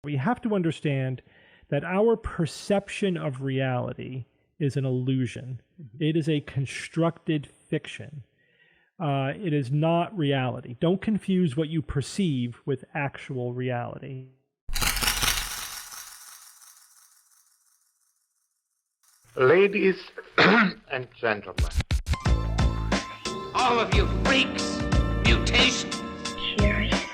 We have to understand that our perception of reality is an illusion. It is a constructed fiction. It is not reality. Don't confuse what you perceive with actual reality. Ladies and gentlemen. All of you freaks, mutation. Curiouser.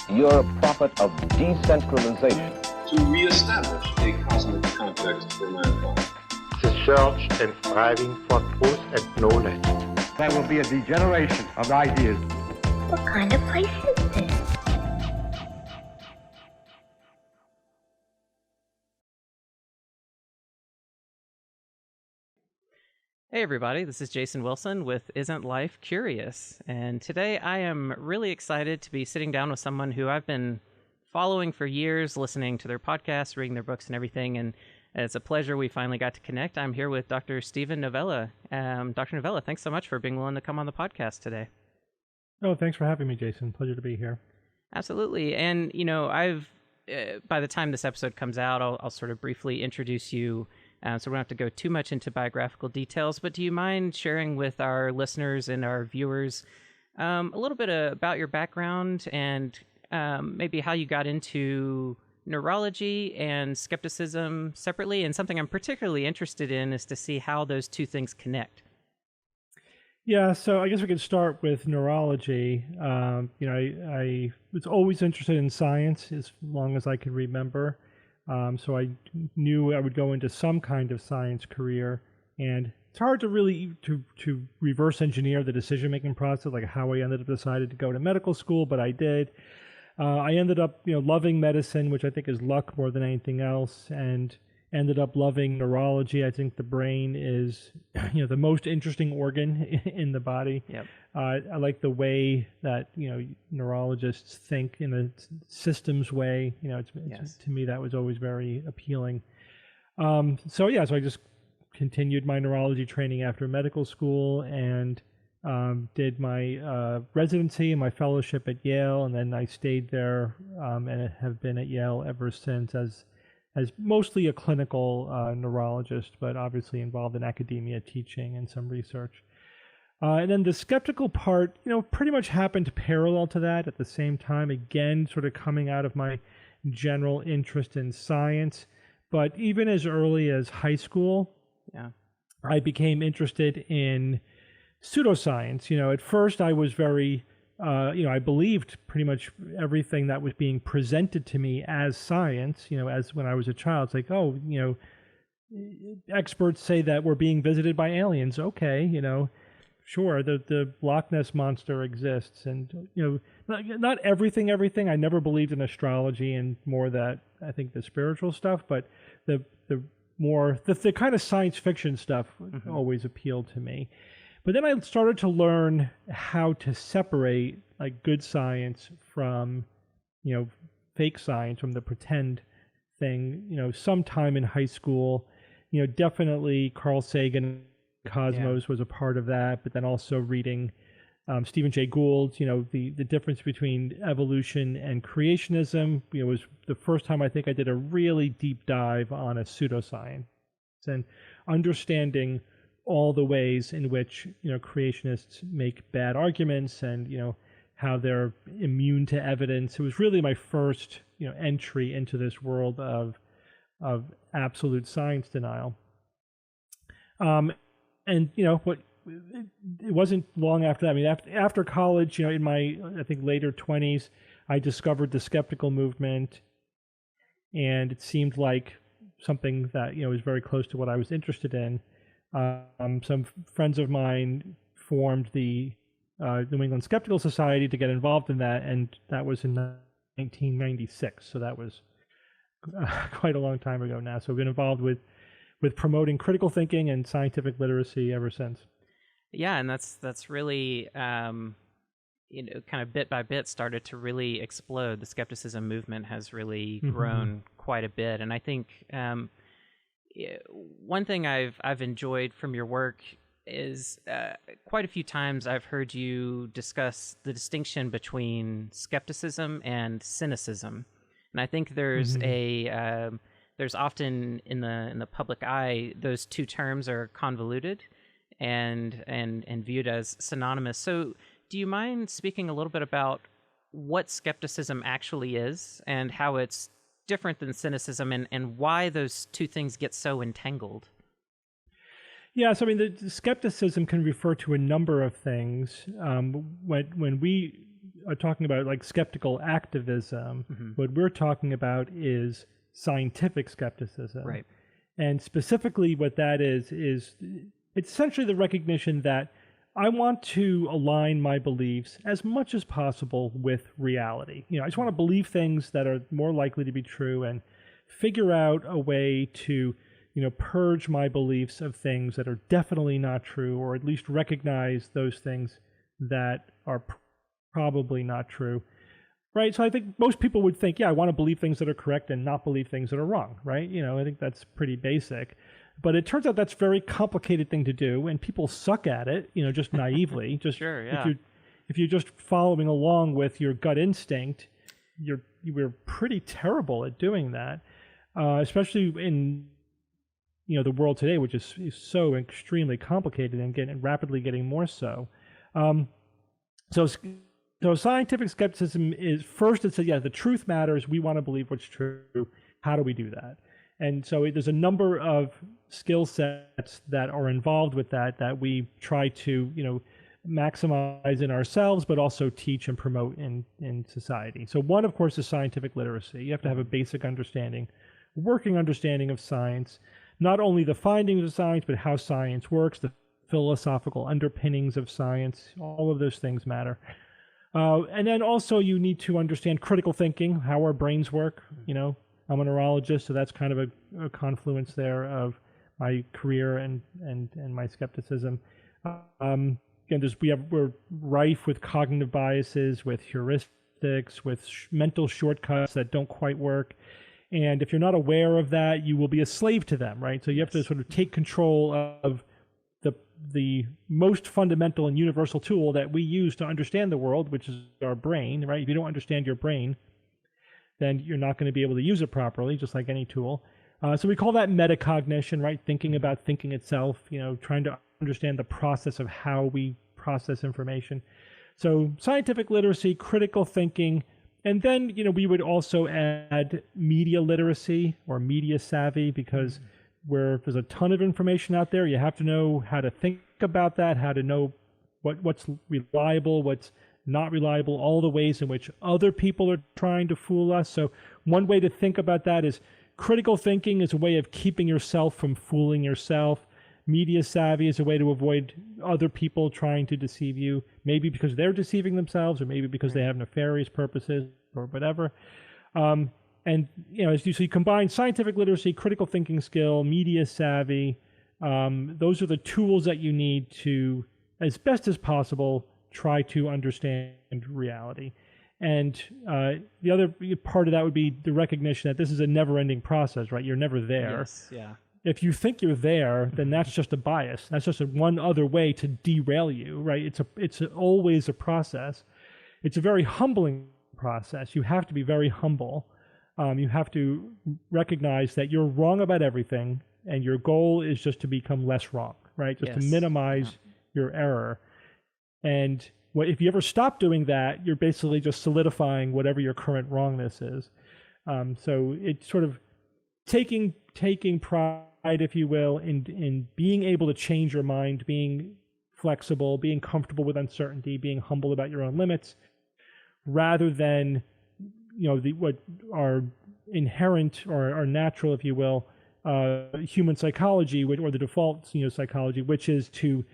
You're a prophet of decentralization. To reestablish a cosmic context for mankind. The search and striving for truth and knowledge. There will be a degeneration of ideas. What kind of place is this? Hey everybody, this is Jason Wilson with Isn't Life Curious? And today I am really excited to be sitting down with someone who I've been following for years, listening to their podcasts, reading their books and everything, and it's a pleasure we finally got to connect. I'm here with Dr. Stephen Novella. Dr. Novella, thanks so much for being willing to come on the podcast today. Oh, thanks for having me, Jason. Pleasure to be here. Absolutely. And, you know, by the time this episode comes out, I'll sort of briefly introduce you. So we don't have to go too much into biographical details, but do you mind sharing with our listeners and our viewers a little bit about your background and maybe how you got into neurology and skepticism separately? And something I'm particularly interested in is to see how those two things connect. Yeah, so I guess we could start with neurology. I was always interested in science as long as I could remember. So I knew I would go into some kind of science career, and it's hard to really to reverse engineer the decision-making process, like how I ended up decided to go to medical school, but I did. I ended up, loving medicine, which I think is luck more than anything else, and ended up loving neurology. I think the brain is, the most interesting organ in the body. Yep. I like the way that, neurologists think in a systems way. Yes. To me, that was always very appealing. So I just continued my neurology training after medical school and did my residency and my fellowship at Yale, and then I stayed there and have been at Yale ever since as mostly a clinical neurologist, but obviously involved in academia, teaching, and some research. And then the skeptical part, pretty much happened parallel to that at the same time, again, sort of coming out of my general interest in science. But even as early as high school, I became interested in pseudoscience. At first I was very, I believed pretty much everything that was being presented to me as science, as when I was a child. It's like, experts say that we're being visited by aliens. Okay, sure, the Loch Ness Monster exists. And, not everything. I never believed in astrology and more that, I think, the spiritual stuff, but the kind of science fiction stuff always appealed to me. But then I started to learn how to separate like good science from, fake science, from the pretend thing, sometime in high school. Definitely Carl Sagan, Cosmos was a part of that, but then also reading Stephen Jay Gould's, the difference between evolution and creationism, was the first time I think I did a really deep dive on a pseudoscience and understanding all the ways in which, creationists make bad arguments and, how they're immune to evidence. It was really my first, entry into this world of absolute science denial. And it wasn't long after that. I mean, after college, in my, I think, later 20s, I discovered the skeptical movement, and it seemed like something that, was very close to what I was interested in. Some friends of mine formed the New England Skeptical Society to get involved in that, and that was in 1996. So that was quite a long time ago now. So I've been involved with promoting critical thinking and scientific literacy ever since. Yeah, and that's really, kind of bit by bit started to really explode. The skepticism movement has really grown quite a bit, and I think one thing I've enjoyed from your work is quite a few times I've heard you discuss the distinction between skepticism and cynicism. And I think there's there's often in the public eye, those two terms are convoluted and viewed as synonymous. So do you mind speaking a little bit about what skepticism actually is and how it's different than cynicism, and why those two things get so entangled? Yeah, so I mean, the skepticism can refer to a number of things. When we are talking about like skeptical activism, what we're talking about is scientific skepticism. Right. And specifically what that is it's essentially the recognition that I want to align my beliefs as much as possible with reality. I just want to believe things that are more likely to be true and figure out a way to, purge my beliefs of things that are definitely not true, or at least recognize those things that are probably not true. Right. So I think most people would think, I want to believe things that are correct and not believe things that are wrong. Right. I think that's pretty basic. But it turns out that's a very complicated thing to do, and people suck at it, just naively. Just sure, yeah. If you're just following along with your gut instinct, we're pretty terrible at doing that, especially in the world today, which is so extremely complicated and rapidly getting more so. So scientific skepticism is first. It says, the truth matters. We want to believe what's true. How do we do that? And so there's a number of skill sets that are involved with that we try to, maximize in ourselves, but also teach and promote in society. So one, of course, is scientific literacy. You have to have a basic understanding, working understanding of science, not only the findings of science, but how science works, the philosophical underpinnings of science. All of those things matter. And then also you need to understand critical thinking, how our brains work. I'm a neurologist, so that's kind of a confluence there of my career and my skepticism. Again, we're rife with cognitive biases, with heuristics, with mental shortcuts that don't quite work. And if you're not aware of that, you will be a slave to them, right? So you have to sort of take control of the most fundamental and universal tool that we use to understand the world, which is our brain, right? If you don't understand your brain, then you're not going to be able to use it properly, just like any tool. So we call that metacognition, right? Thinking about thinking itself, trying to understand the process of how we process information. So scientific literacy, critical thinking, and then, we would also add media literacy or media savvy, because where there's a ton of information out there, you have to know how to think about that, how to know what's reliable, what's not reliable, all the ways in which other people are trying to fool us. So one way to think about that is critical thinking is a way of keeping yourself from fooling yourself. Media savvy is a way to avoid other people trying to deceive you, maybe because they're deceiving themselves, or maybe because they have nefarious purposes or whatever. And, as you combine scientific literacy, critical thinking skill, media savvy, those are the tools that you need to, as best as possible, try to understand reality. And the other part of that would be the recognition that this is a never-ending process, right? You're never there. Yes, yeah. If you think you're there, then that's just a bias. That's just one other way to derail you, right? It's always a process. It's a very humbling process. You have to be very humble. You have to recognize that you're wrong about everything, and your goal is just to become less wrong, right? Just to minimize your error. And if you ever stop doing that, you're basically just solidifying whatever your current wrongness is. So it's sort of taking pride, if you will, in being able to change your mind, being flexible, being comfortable with uncertainty, being humble about your own limits, rather than what are inherent or are natural, if you will, human psychology, or the default psychology, which is to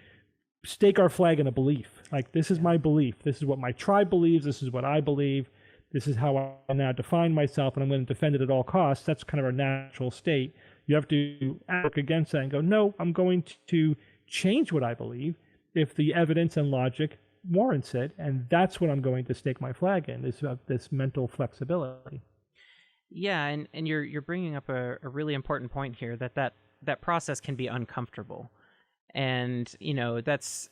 stake our flag in a belief. Like, this is my belief. This is what my tribe believes. This is what I believe. This is how I now define myself, and I'm going to defend it at all costs. That's kind of our natural state. You have to work against that and go, no, I'm going to change what I believe if the evidence and logic warrants it, and that's what I'm going to stake my flag in, this mental flexibility. Yeah, and you're bringing up a really important point here, that process can be uncomfortable. And, that's,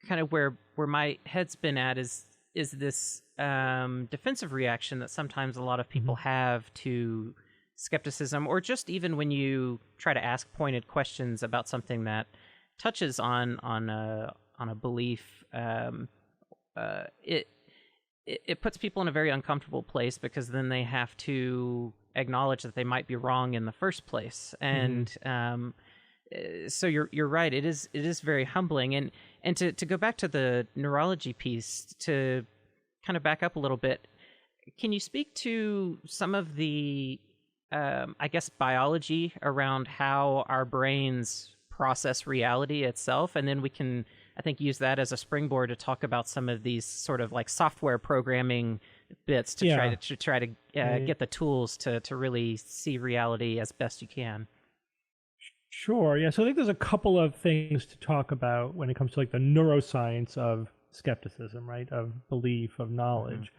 kind of where my head's been at is this defensive reaction that sometimes a lot of people have to skepticism, or just even when you try to ask pointed questions about something that touches on a belief. It puts people in a very uncomfortable place, because then they have to acknowledge that they might be wrong in the first place. And so you're right. It is very humbling. And to go back to the neurology piece, to kind of back up a little bit, can you speak to some of the I guess biology around how our brains process reality itself, and then we can, I think, use that as a springboard to talk about some of these sort of like software programming bits to try to get the tools to really see reality as best you can. Sure. Yeah. So I think there's a couple of things to talk about when it comes to like the neuroscience of skepticism, right? Of belief, of knowledge.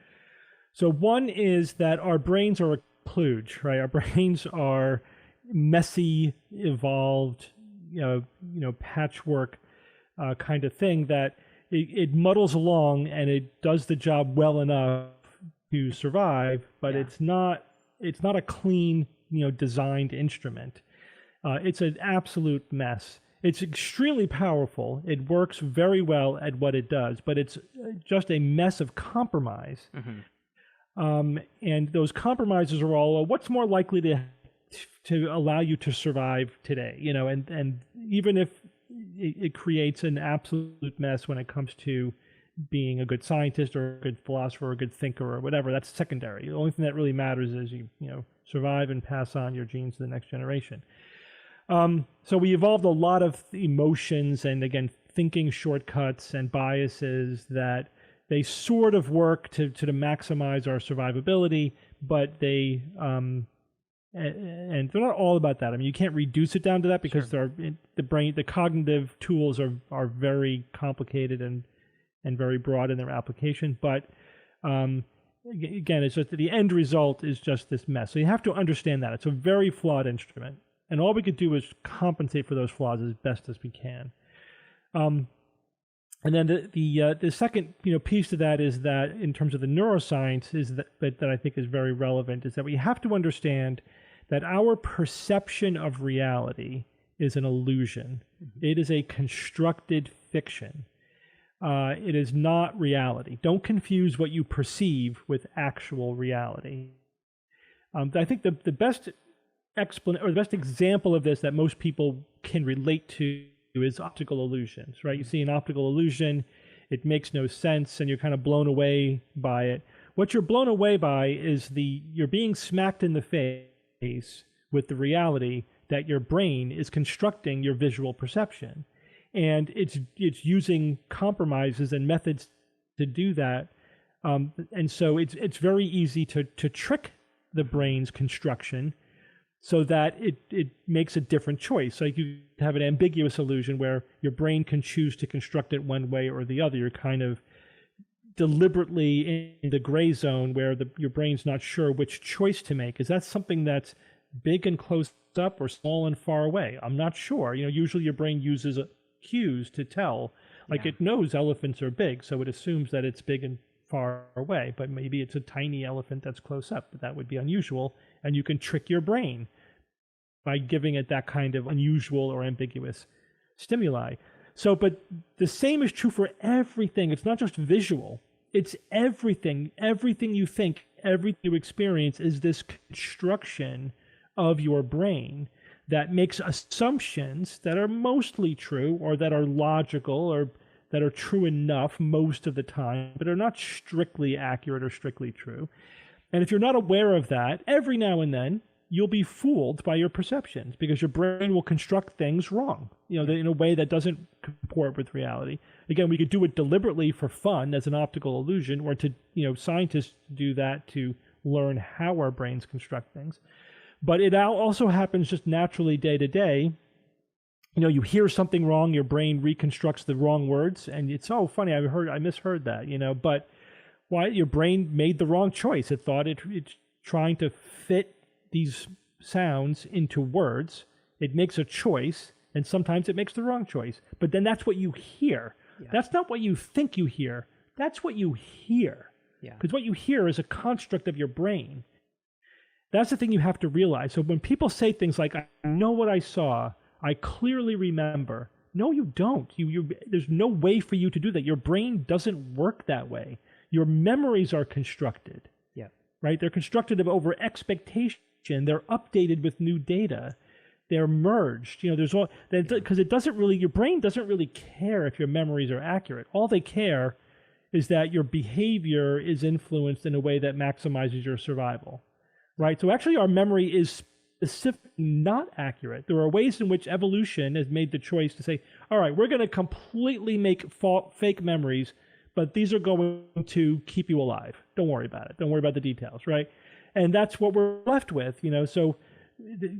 So one is that our brains are a kludge, right? Our brains are messy, evolved, patchwork kind of thing that it muddles along and it does the job well enough to survive, but it's not a clean, designed instrument. It's an absolute mess. It's extremely powerful. It works very well at what it does, but it's just a mess of compromise. And those compromises are all, what's more likely to allow you to survive today, and even if it creates an absolute mess when it comes to being a good scientist or a good philosopher or a good thinker or whatever, that's secondary. The only thing that really matters is you survive and pass on your genes to the next generation. So we evolved a lot of emotions and, again, thinking shortcuts and biases that they sort of work to maximize our survivability, but they and they're not all about that. I mean, you can't reduce it down to that, because the cognitive tools are very complicated and very broad in their application. But again, it's just the end result is just this mess. So you have to understand that it's a very flawed instrument, and all we could do is compensate for those flaws as best as we can. And then the second piece to that is that, in terms of the neuroscience, is that I think is very relevant, is that we have to understand that our perception of reality is an illusion. It is a constructed fiction. It is not reality. Don't confuse what you perceive with actual reality. I think the best the best example of this that most people can relate to is optical illusions, right? You see an optical illusion, it makes no sense, and you're kind of blown away by it. What you're blown away by is you're being smacked in the face with the reality that your brain is constructing your visual perception. And it's using compromises and methods to do that. And so it's very easy to trick the brain's construction so that it makes a different choice. So you have an ambiguous illusion where your brain can choose to construct it one way or the other. You're kind of deliberately in the gray zone where your brain's not sure which choice to make. Is that something that's big and close up or small and far away? I'm not sure. Usually your brain uses cues to tell. Like it knows elephants are big, so it assumes that it's big and far away, but maybe it's a tiny elephant that's close up, but that would be unusual, and you can trick your brain by giving it that kind of unusual or ambiguous stimuli. So, but the same is true for everything. It's not just visual, it's everything. Everything you think, everything you experience is this construction of your brain that makes assumptions that are mostly true or that are logical or that are true enough most of the time, but are not strictly accurate or strictly true. And if you're not aware of that, every now and then you'll be fooled by your perceptions because your brain will construct things wrong, in a way that doesn't comport with reality. Again, we could do it deliberately for fun as an optical illusion, or to, scientists do that to learn how our brains construct things. But it also happens just naturally day to day. You hear something wrong, your brain reconstructs the wrong words, and it's, oh, funny, I misheard that, but why? Your brain made the wrong choice. It thought it's trying to fit these sounds into words. It makes a choice, and sometimes it makes the wrong choice. But then that's what you hear. Yeah. That's not what you think you hear. That's what you hear. Yeah. Because what you hear is a construct of your brain. That's the thing you have to realize. So when people say things like, I know what I saw, I clearly remember. No, you don't. There's no way for you to do that. Your brain doesn't work that way. Your memories are constructed. Yeah. Right? They're constructed over expectation. They're updated with new data. They're merged. There's all, because it doesn't really, your brain doesn't really care if your memories are accurate. All they care is that your behavior is influenced in a way that maximizes your survival. Right? So actually our memory is specifically not accurate. There are ways in which evolution has made the choice to say, all right, we're going to completely make fake memories, but these are going to keep you alive. Don't worry about it. Don't worry about the details, right? And that's what we're left with, so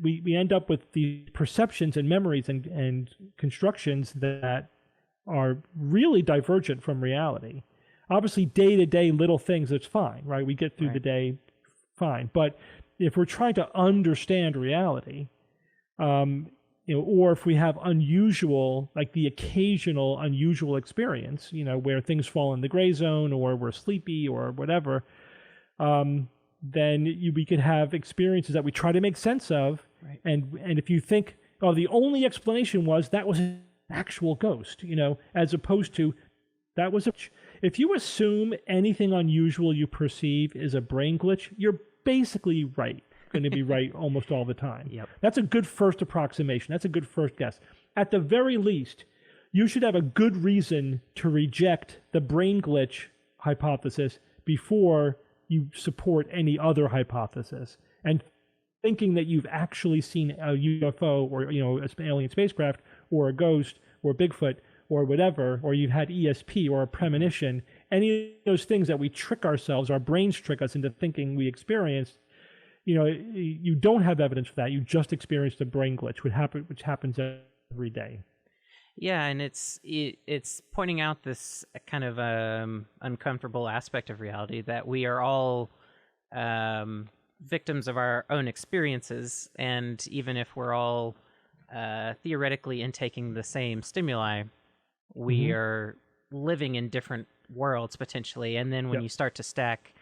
we end up with the perceptions and memories and constructions that are really divergent from reality. Obviously, day-to-day little things, it's fine, right? We get through the day fine. But if we're trying to understand reality, or if we have unusual, like the occasional unusual experience, where things fall in the gray zone or we're sleepy or whatever, then we could have experiences that we try to make sense of. Right. And if you think, oh, the only explanation was that was an actual ghost, as opposed to that was if you assume anything unusual you perceive is a brain glitch, you're basically going to be right almost all the time. Yep. That's a good first approximation. That's a good first guess. At the very least, you should have a good reason to reject the brain glitch hypothesis before you support any other hypothesis. And thinking that you've actually seen a UFO or an alien spacecraft or a ghost or Bigfoot or whatever, or you've had ESP or a premonition, any of those things that we trick ourselves, our brains trick us into thinking we experienced, you don't have evidence for that. You just experienced a brain glitch, which happens every day. Yeah, and it's pointing out this kind of uncomfortable aspect of reality that we are all victims of our own experiences, and even if we're all theoretically intaking the same stimuli, we are living in different worlds potentially. And then when you start to stack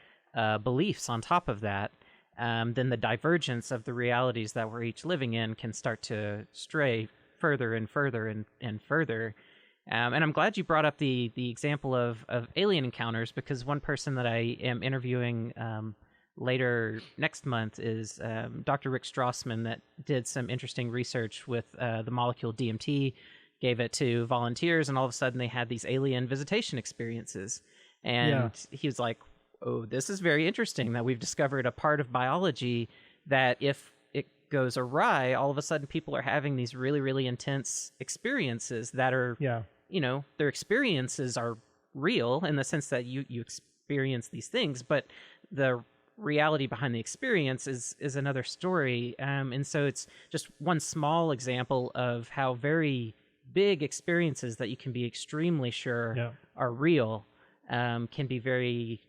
beliefs on top of that, then the divergence of the realities that we're each living in can start to stray further and further and further. And I'm glad you brought up the example of alien encounters, because one person that I am interviewing later next month is Dr. Rick Strassman, that did some interesting research with the molecule DMT, gave it to volunteers, and all of a sudden they had these alien visitation experiences. And he was like, oh, this is very interesting that we've discovered a part of biology that if it goes awry, all of a sudden people are having these really, really intense experiences that are, their experiences are real in the sense that you experience these things, but the reality behind the experience is another story. And so it's just one small example of how very big experiences that you can be extremely sure are real can be very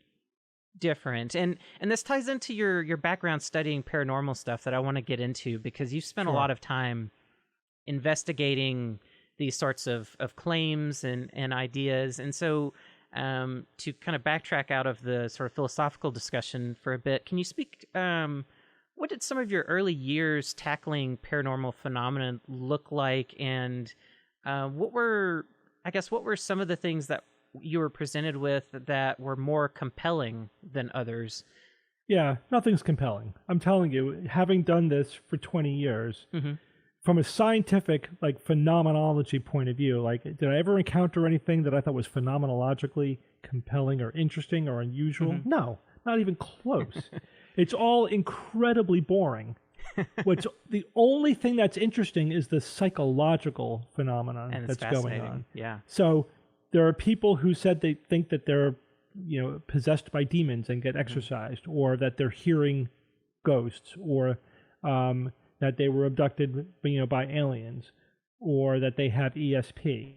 different. And this ties into your background studying paranormal stuff that I want to get into, because you've spent a lot of time investigating these sorts of claims and ideas. And so to kind of backtrack out of the sort of philosophical discussion for a bit, can you speak, what did some of your early years tackling paranormal phenomena look like? And what were some of the things that you were presented with that were more compelling than others? Yeah, nothing's compelling. I'm telling you, having done this for 20 years, from a scientific, phenomenology point of view, did I ever encounter anything that I thought was phenomenologically compelling or interesting or unusual? No, not even close. It's all incredibly boring. What's the only thing that's interesting is the psychological phenomenon that's going on. Yeah. So there are people who said they think that they're, possessed by demons and get exorcised, or that they're hearing ghosts, or that they were abducted, by aliens, or that they have ESP,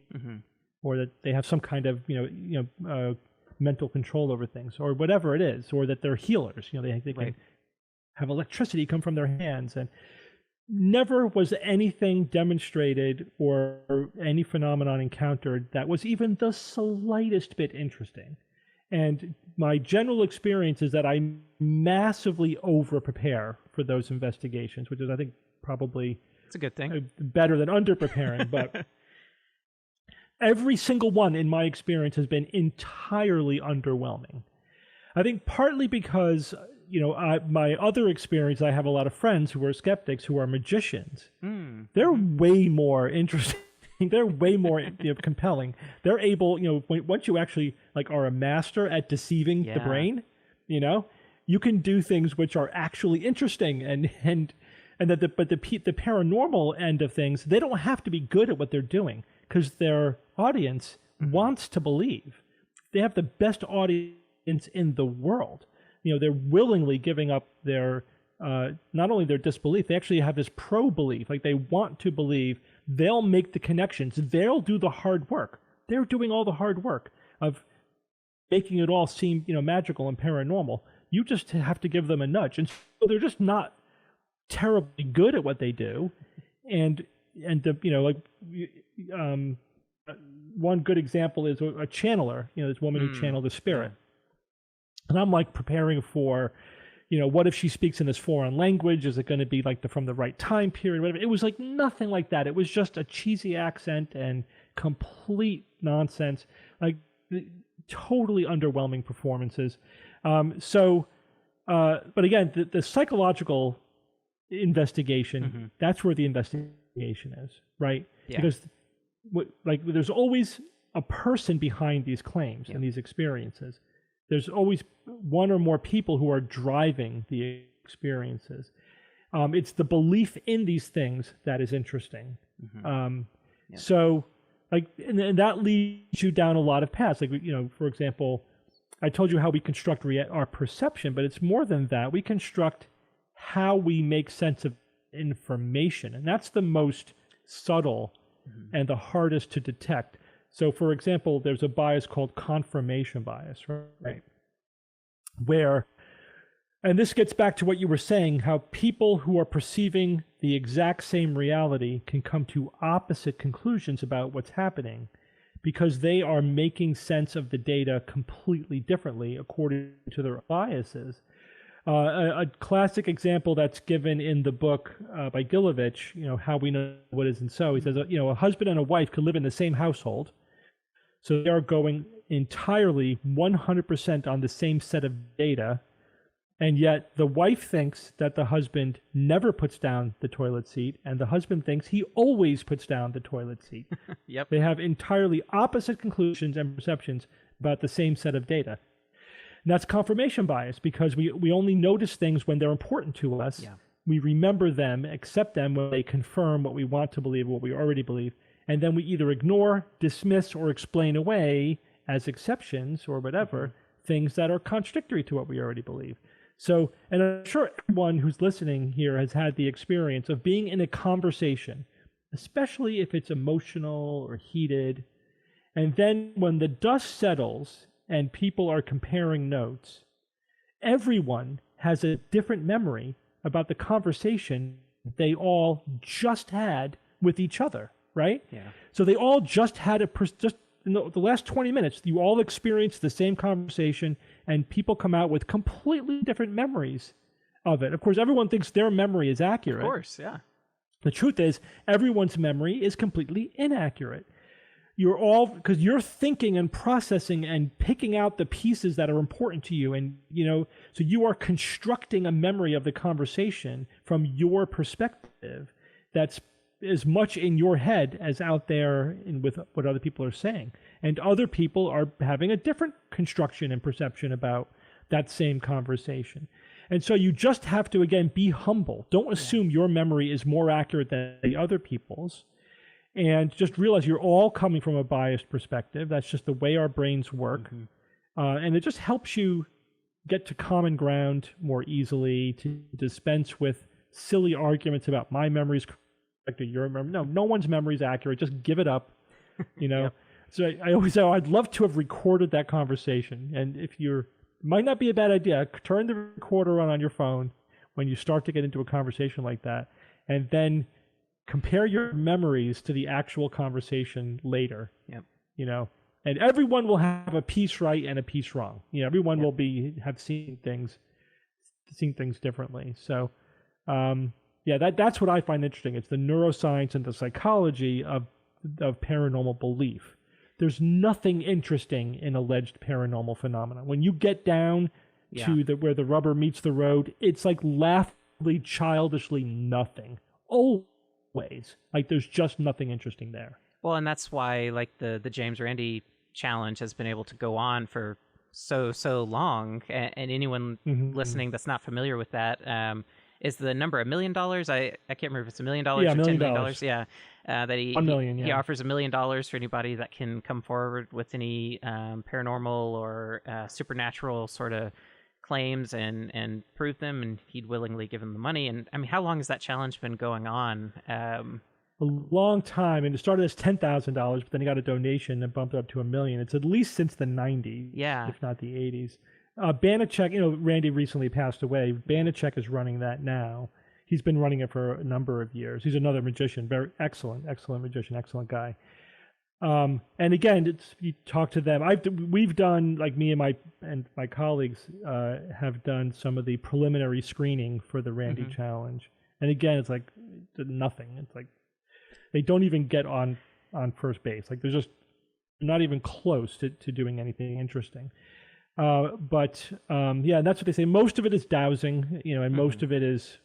or that they have some kind of, mental control over things, or whatever it is, or that they're healers. They can have electricity come from their hands, and never was anything demonstrated or any phenomenon encountered that was even the slightest bit interesting. And my general experience is that I massively over-prepare for those investigations, which is, I think, probably it's a good thing. Better than under-preparing. But every single one, in my experience, has been entirely underwhelming. I think partly because, my other experience, I have a lot of friends who are skeptics who are magicians. They're way more interesting. They're way more compelling. They're able, once you actually are a master at deceiving the brain, you can do things which are actually interesting, and that the paranormal end of things, they don't have to be good at what they're doing because their audience wants to believe. They have the best audience in the world. They're willingly giving up their not only their disbelief, they actually have this pro-belief. They want to believe. They'll make the connections. They'll do the hard work. They're doing all the hard work of making it all seem, magical and paranormal. You just have to give them a nudge. And so they're just not terribly good at what they do. And one good example is a channeler, this woman who channeled the spirit. And I'm preparing for, what if she speaks in this foreign language? Is it going to be from the right time period? Whatever. It was nothing like that. It was just a cheesy accent and complete nonsense, totally underwhelming performances. But again, the psychological investigation, that's where the investigation is, right? Yeah. Because there's always a person behind these claims and these experiences. There's always one or more people who are driving the experiences. It's the belief in these things that is interesting. So, and that leads you down a lot of paths. For example, I told you how we construct our perception, but it's more than that. We construct how we make sense of information, and that's the most subtle and the hardest to detect. So, for example, there's a bias called confirmation bias, right? Where, and this gets back to what you were saying, how people who are perceiving the exact same reality can come to opposite conclusions about what's happening because they are making sense of the data completely differently according to their biases. A classic example that's given in the book by Gilovich, How We Know What Isn't So, he says, a husband and a wife could live in the same household. So they are going entirely 100% on the same set of data, and yet the wife thinks that the husband never puts down the toilet seat, and the husband thinks he always puts down the toilet seat. Yep. They have entirely opposite conclusions and perceptions about the same set of data. And that's confirmation bias, because we only notice things when they're important to us. Yeah. We remember them, accept them when they confirm what we want to believe, what we already believe. And then we either ignore, dismiss, or explain away as exceptions or whatever, things that are contradictory to what we already believe. So, and I'm sure everyone who's listening here has had the experience of being in a conversation, especially if it's emotional or heated. And then when the dust settles and people are comparing notes, everyone has a different memory about the conversation they all just had with each other. Right? Yeah. So they all just had just in the last 20 minutes, you all experienced the same conversation, and people come out with completely different memories of it. Of course, everyone thinks their memory is accurate. Of course, yeah. The truth is, everyone's memory is completely inaccurate. Because you're thinking and processing and picking out the pieces that are important to you, and so you are constructing a memory of the conversation from your perspective that's as much in your head as out there with what other people are saying. And other people are having a different construction and perception about that same conversation. And so you just have to, again, be humble. Don't assume your memory is more accurate than the other people's. And just realize you're all coming from a biased perspective. That's just the way our brains work. And it just helps you get to common ground more easily, to dispense with silly arguments about my memory's your memory. No one's memory is accurate. Just give it up, Yep. So I always say, I'd love to have recorded that conversation. And if might not be a bad idea, turn the recorder on your phone when you start to get into a conversation like that, and then compare your memories to the actual conversation later. Yep. and everyone will have a piece right and a piece wrong. Everyone will have seen things differently. So, that's what I find interesting. It's the neuroscience and the psychology of paranormal belief. There's nothing interesting in alleged paranormal phenomena. When you get down to where the rubber meets the road, it's like laughably, childishly nothing. Always. Like there's just nothing interesting there. Well, and that's why like the James Randi challenge has been able to go on for so long, and anyone listening that's not familiar with that, is the number $1 million. I can't remember if it's $1 million or $10 million. Yeah, that he 1 million. He offers $1 million for anybody that can come forward with any paranormal or supernatural sort of claims and prove them, and he'd willingly give them the money. And I mean, how long has that challenge been going on? A long time, and it started as $10,000, but then he got a donation and bumped it up to $1 million. It's at least since the 90s, if not the 80s. Banachek, Randy recently passed away. Banachek is running that now. He's been running it for a number of years. He's another magician, very excellent magician, excellent guy. And again, you talk to them. We've done, like me and my colleagues have done some of the preliminary screening for the Randy challenge. And again, it's like nothing. It's like they don't even get on first base. Like they're just not even close to doing anything interesting. But that's what they say. Most of it is dowsing, and most of it is,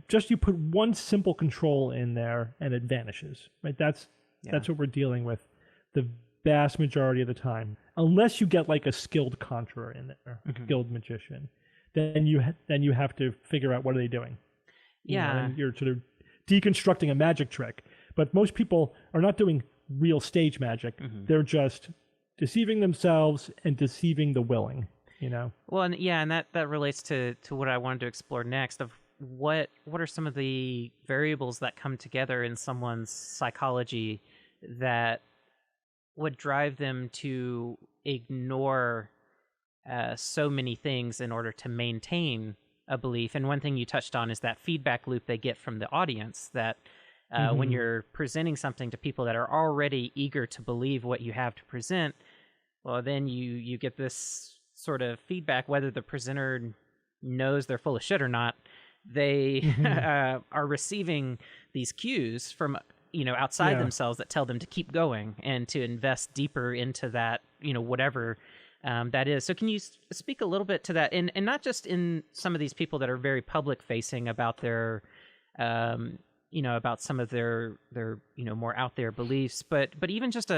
just you put one simple control in there and it vanishes, right? That's what we're dealing with the vast majority of the time. Unless you get like a skilled conjurer in there, a skilled magician, then you have to figure out what are they doing. And you're sort of deconstructing a magic trick. But most people are not doing real stage magic. They're just deceiving themselves and deceiving the willing, Well, and that relates to what I wanted to explore next of what are some of the variables that come together in someone's psychology that would drive them to ignore so many things in order to maintain a belief. And one thing you touched on is that feedback loop they get from the audience, that when you're presenting something to people that are already eager to believe what you have to present, well, then you get this sort of feedback, whether the presenter knows they're full of shit or not. They are receiving these cues from outside themselves that tell them to keep going and to invest deeper into that, whatever that is. So can you speak a little bit to that, and not just in some of these people that are very public facing about their about some of their more out there beliefs, but even just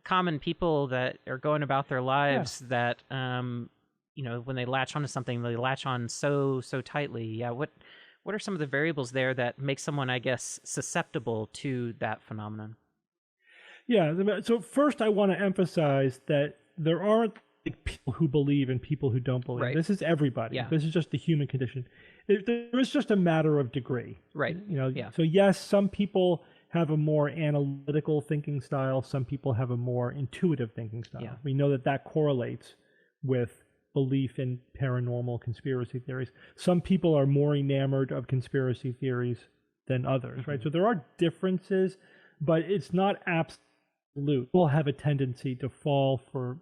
common people that are going about their lives that when they latch onto something, they latch on so tightly. What are some of the variables there that make someone, I guess, susceptible to that phenomenon? So first I want to emphasize that there aren't people who believe and people who don't believe. Right. This is everybody. This is just the human condition. There is just a matter of degree. Right. So yes, some people have a more analytical thinking style. Some people have a more intuitive thinking style. We know that correlates with belief in paranormal conspiracy theories. Some people are more enamored of conspiracy theories than others, right? So there are differences, but it's not absolute. We'll have a tendency to fall for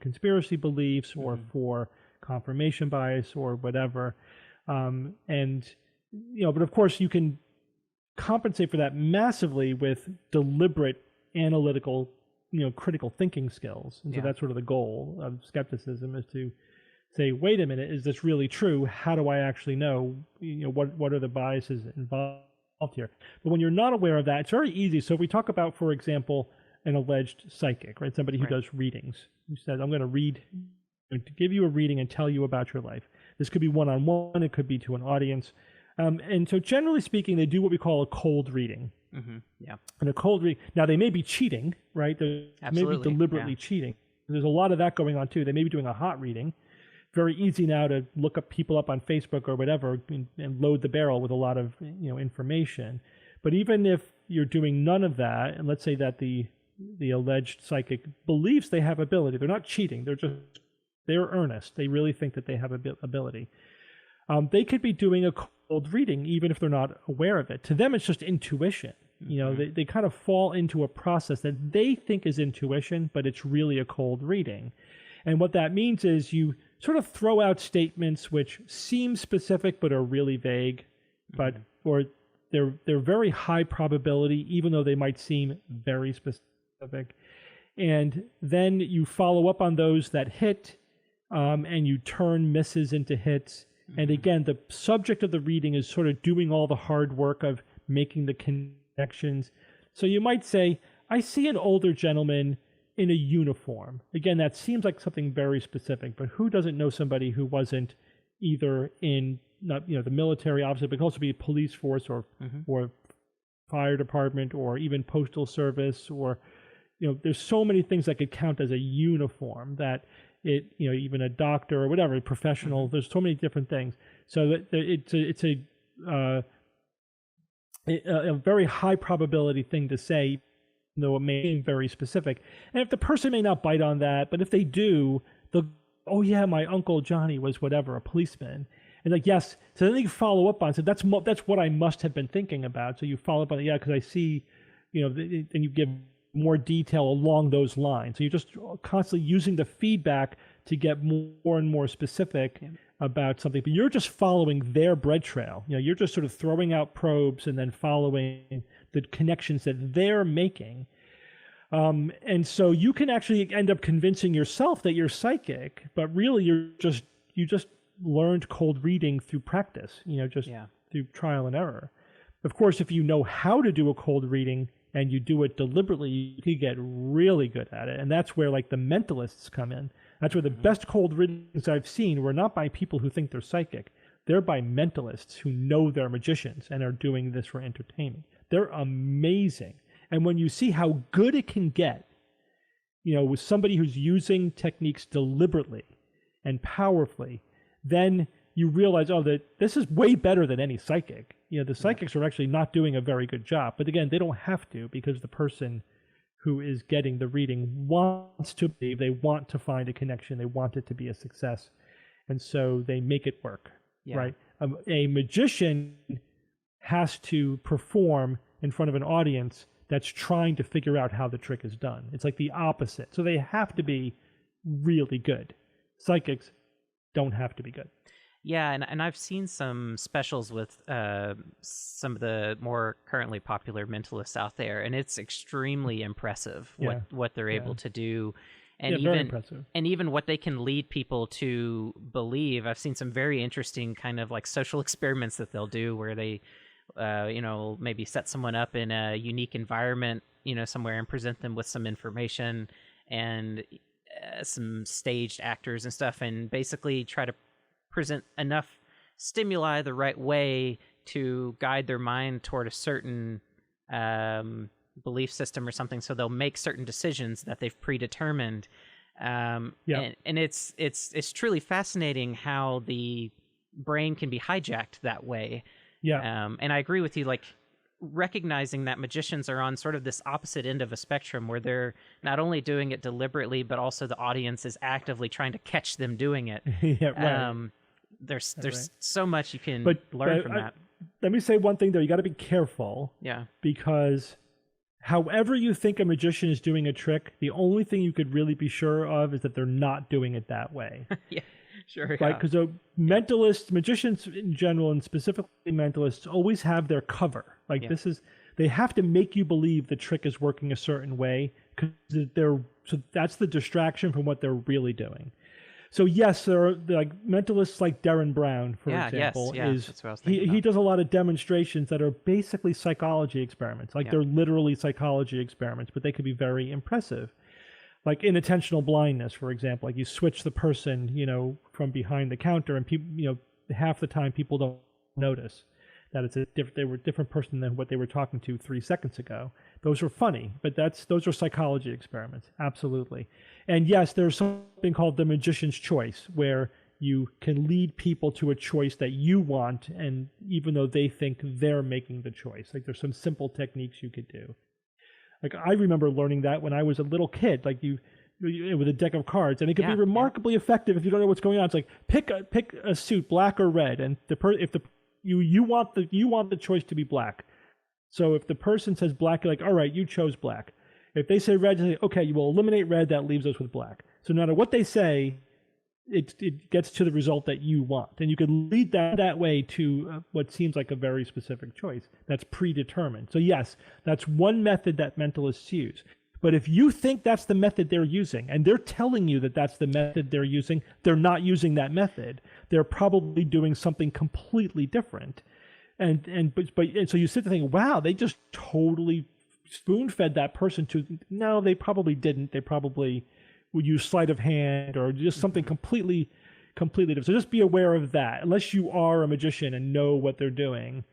conspiracy beliefs or for confirmation bias or whatever. But of course you can compensate for that massively with deliberate analytical critical thinking skills. And so that's sort of the goal of skepticism, is to say, wait a minute, is this really true? How do I actually know? What are the biases involved here? But when you're not aware of that, it's very easy. So if we talk about, for example, an alleged psychic, right? Somebody who does readings, who says, I'm going to give you a reading and tell you about your life. This could be one-on-one. It could be to an audience. And so generally speaking, they do what we call a cold reading. And a cold reading. Now, they may be cheating, right? They may be deliberately cheating. There's a lot of that going on, too. They may be doing a hot reading. Very easy now to look up people up on Facebook or whatever and load the barrel with a lot of information. But even if you're doing none of that, and let's say that the alleged psychic believes they have ability, they're not cheating. They're earnest. They really think that they have ability. They could be doing a cold reading even if they're not aware of it. To them, it's just intuition. They kind of fall into a process that they think is intuition, but it's really a cold reading. And what that means is you sort of throw out statements which seem specific but are really vague, or they're very high probability, even though they might seem very specific. And then you follow up on those that hit, and you turn misses into hits. And again, the subject of the reading is sort of doing all the hard work of making the connections. So you might say, I see an older gentleman in a uniform. Again, that seems like something very specific, but who doesn't know somebody who wasn't either in the military, obviously, but it could also be police force or fire department or even postal service, or there's so many things that could count as a uniform that even a doctor or whatever, a professional. There's so many different things. So that it's a very high probability thing to say, though it may be very specific. And if the person may not bite on that, but if they do, they'll, oh yeah, my Uncle Johnny was whatever, a policeman. And like, yes. So then you follow up on, so that's what I must have been thinking about. So you follow up on it, yeah, because I see, then you give more detail along those lines. So you're just constantly using the feedback to get more and more specific about something, but you're just following their bread trail. You're just sort of throwing out probes and then following the connections that they're making. And so you can actually end up convincing yourself that you're psychic, but really you just learned cold reading through practice, through trial and error. Of course, if you know how to do a cold reading and you do it deliberately, you can get really good at it. And that's where like the mentalists come in. That's where the best cold readings I've seen were not by people who think they're psychic. They're by mentalists who know they're magicians and are doing this for entertainment. They're amazing. And when you see how good it can get, with somebody who's using techniques deliberately and powerfully, then you realize, that this is way better than any psychic. The psychics are actually not doing a very good job. But again, they don't have to, because the person who is getting the reading wants to believe, they want to find a connection, they want it to be a success. And so they make it work, right? A magician has to perform in front of an audience that's trying to figure out how the trick is done. It's like the opposite. So they have to be really good. Psychics don't have to be good. Yeah, and I've seen some specials with some of the more currently popular mentalists out there, and it's extremely impressive what they're able to do, and very impressive. And even what they can lead people to believe. I've seen some very interesting kind of like social experiments that they'll do, where they, maybe set someone up in a unique environment, somewhere, and present them with some information and some staged actors and stuff, and basically try to present enough stimuli the right way to guide their mind toward a certain belief system or something, so they'll make certain decisions that they've predetermined. And it's truly fascinating how the brain can be hijacked that way. And I agree with you, like recognizing that magicians are on sort of this opposite end of a spectrum, where they're not only doing it deliberately, but also the audience is actively trying to catch them doing it. There's so much you can learn from that. Let me say one thing though, you got to be careful. Because however you think a magician is doing a trick, the only thing you could really be sure of is that they're not doing it that way. Sure. Right? Because mentalists, magicians in general, and specifically mentalists, always have their cover. Like they have to make you believe the trick is working a certain way, because so that's the distraction from what they're really doing. So yes, there are like mentalists like Darren Brown, for example. That's what I was thinking he does a lot of demonstrations that are basically psychology experiments. Like they're literally psychology experiments, but they could be very impressive. Like inattentional blindness, for example. Like you switch the person, from behind the counter, and people, half the time people don't notice that they were a different person than what they were talking to 3 seconds ago. Those are funny, but those are psychology experiments, absolutely. And yes, there's something called the magician's choice, where you can lead people to a choice that you want, and even though they think they're making the choice. Like there's some simple techniques you could do. Like I remember learning that when I was a little kid, like you with a deck of cards, and it could be remarkably effective if you don't know what's going on. It's like pick a suit, black or red, and you want the choice to be black. So if the person says black, you're like, all right, you chose black. If they say red, you say, okay, you will eliminate red. That leaves us with black. So no matter what they say, it gets to the result that you want. And you can lead that way to what seems like a very specific choice that's predetermined. So yes, that's one method that mentalists use. But if you think that's the method they're using, and they're telling you that that's the method they're using, they're not using that method. They're probably doing something completely different. And so you sit there thinking, wow, they just totally spoon-fed that person to. No, they probably didn't. They probably would use sleight of hand or just something completely different. So just be aware of that. Unless you are a magician and know what they're doing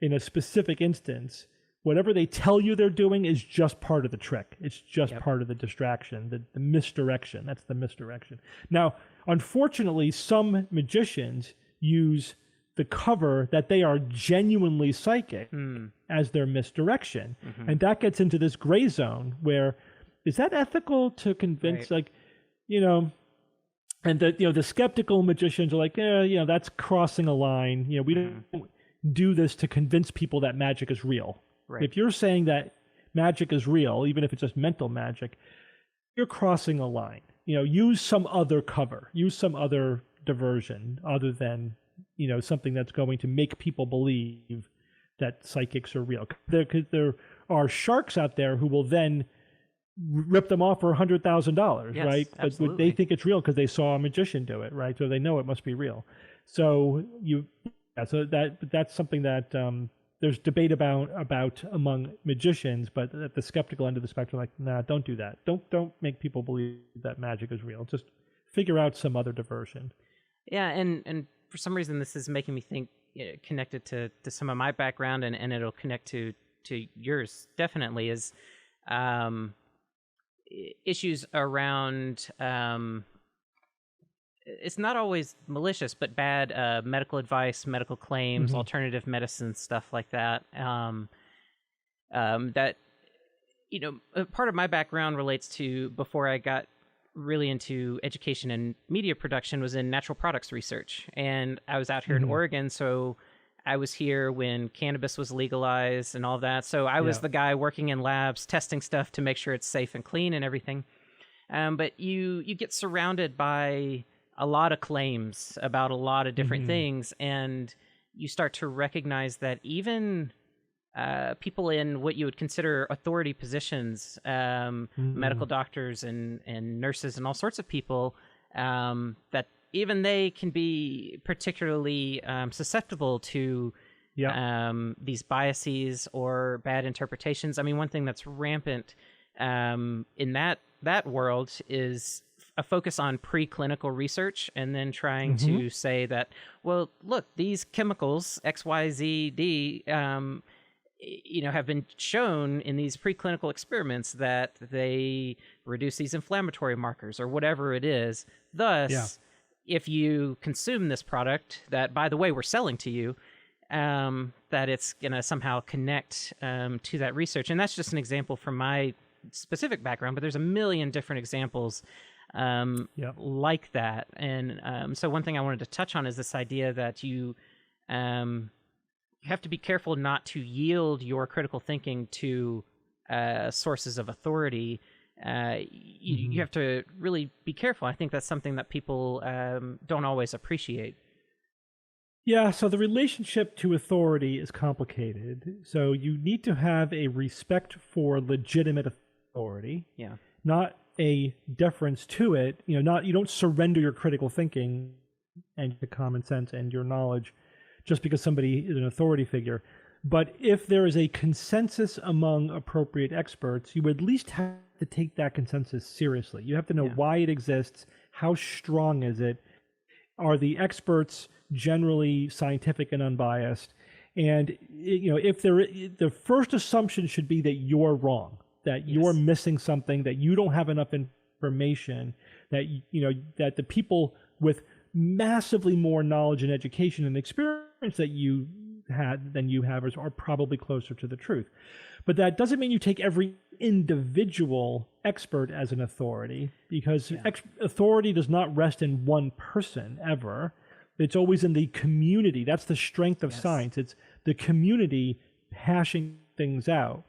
in a specific instance, whatever they tell you they're doing is just part of the trick. It's just part of the distraction, the misdirection. That's the misdirection. Now, unfortunately, some magicians use the cover that they are genuinely psychic as their misdirection. And that gets into this gray zone where, is that ethical to convince, and the skeptical magicians are like, that's crossing a line. We don't do this to convince people that magic is real. Right. If you're saying that magic is real, even if it's just mental magic, you're crossing a line. Use some other cover, use some other diversion other than, something that's going to make people believe that psychics are real. There are sharks out there who will then rip them off for $100,000, right? Absolutely. But they think it's real because they saw a magician do it, right? So they know it must be real. So that's something that there's debate about among magicians, but at the skeptical end of the spectrum, like, nah, don't do that. Don't make people believe that magic is real. Just figure out some other diversion. Yeah, and for some reason, this is making me think, connected to some of my background, and it'll connect to yours definitely, is issues around it's not always malicious, but bad medical advice, medical claims, alternative medicine, stuff like that. That part of my background relates to, before I got really into education and media production, was in natural products research, and I was out here in Oregon, so I was here when cannabis was legalized and all that. So I was the guy working in labs, testing stuff to make sure it's safe and clean and everything. But you get surrounded by a lot of claims about a lot of different things, and you start to recognize that even people in what you would consider authority positions, medical doctors and nurses and all sorts of people, that even they can be particularly susceptible to these biases or bad interpretations. I mean, one thing that's rampant in that world is a focus on preclinical research, and then trying to say that, well, look, these chemicals X, Y, Z, D, have been shown in these preclinical experiments that they reduce these inflammatory markers or whatever it is. Thus, if you consume this product that, by the way, we're selling to you, that it's going to somehow connect to that research. And that's just an example from my specific background, but there's a million different examples like that. And so one thing I wanted to touch on is this idea that you have to be careful not to yield your critical thinking to sources of authority. You have to really be careful. I think that's something that people don't always appreciate. Yeah, so the relationship to authority is complicated. So you need to have a respect for legitimate authority, not a deference to it. You don't surrender your critical thinking and your common sense and your knowledge just because somebody is an authority figure. But if there is a consensus among appropriate experts, you would at least have to take that consensus seriously. You have to know why it exists, how strong is it, are the experts generally scientific and unbiased, and if the first assumption should be that you're wrong, that you're missing something, that you don't have enough information, that that the people with massively more knowledge and education and experience that you had than you have are probably closer to the truth. But that doesn't mean you take every individual expert as an authority, because authority does not rest in one person ever. It's always in the community. That's the strength of science. It's the community hashing things out.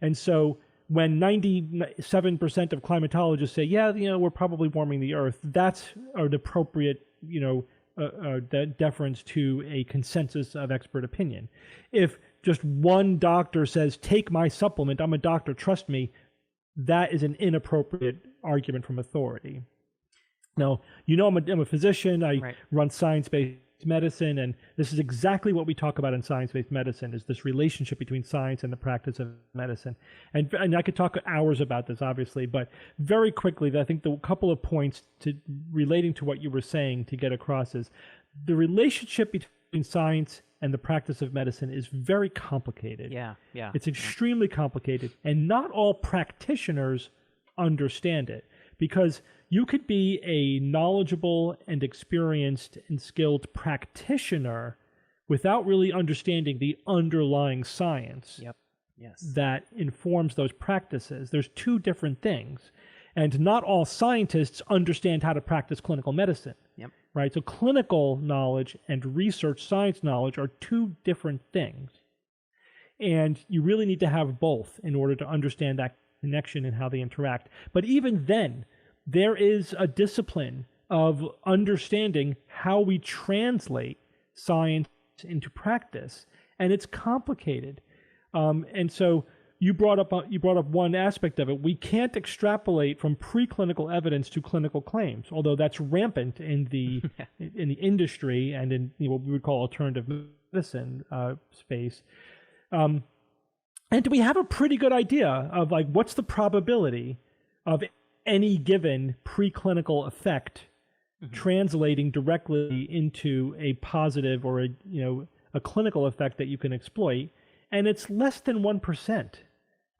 And so when 97% of climatologists say, yeah, we're probably warming the Earth, that's an appropriate, deference to a consensus of expert opinion. If just one doctor says, take my supplement, I'm a doctor, trust me, that is an inappropriate argument from authority. Now, I'm a physician, I run science-based medicine, and this is exactly what we talk about in science-based medicine, is this relationship between science and the practice of medicine. And I could talk hours about this, obviously, but very quickly, I think the couple of points relating to what you were saying to get across is the relationship between science and the practice of medicine is very complicated. Yeah. It's extremely complicated, and not all practitioners understand it, because you could be a knowledgeable and experienced and skilled practitioner without really understanding the underlying science that informs those practices. There's two different things. And not all scientists understand how to practice clinical medicine. Right? So clinical knowledge and research science knowledge are two different things. And you really need to have both in order to understand that connection and how they interact. But even then, there is a discipline of understanding how we translate science into practice, and it's complicated. And so you brought up one aspect of it. We can't extrapolate from preclinical evidence to clinical claims, although that's rampant in the in the industry and in what we would call alternative medicine space. And we have a pretty good idea of what's the probability of any given preclinical effect translating directly into a positive or a clinical effect that you can exploit, and it's less than 1%.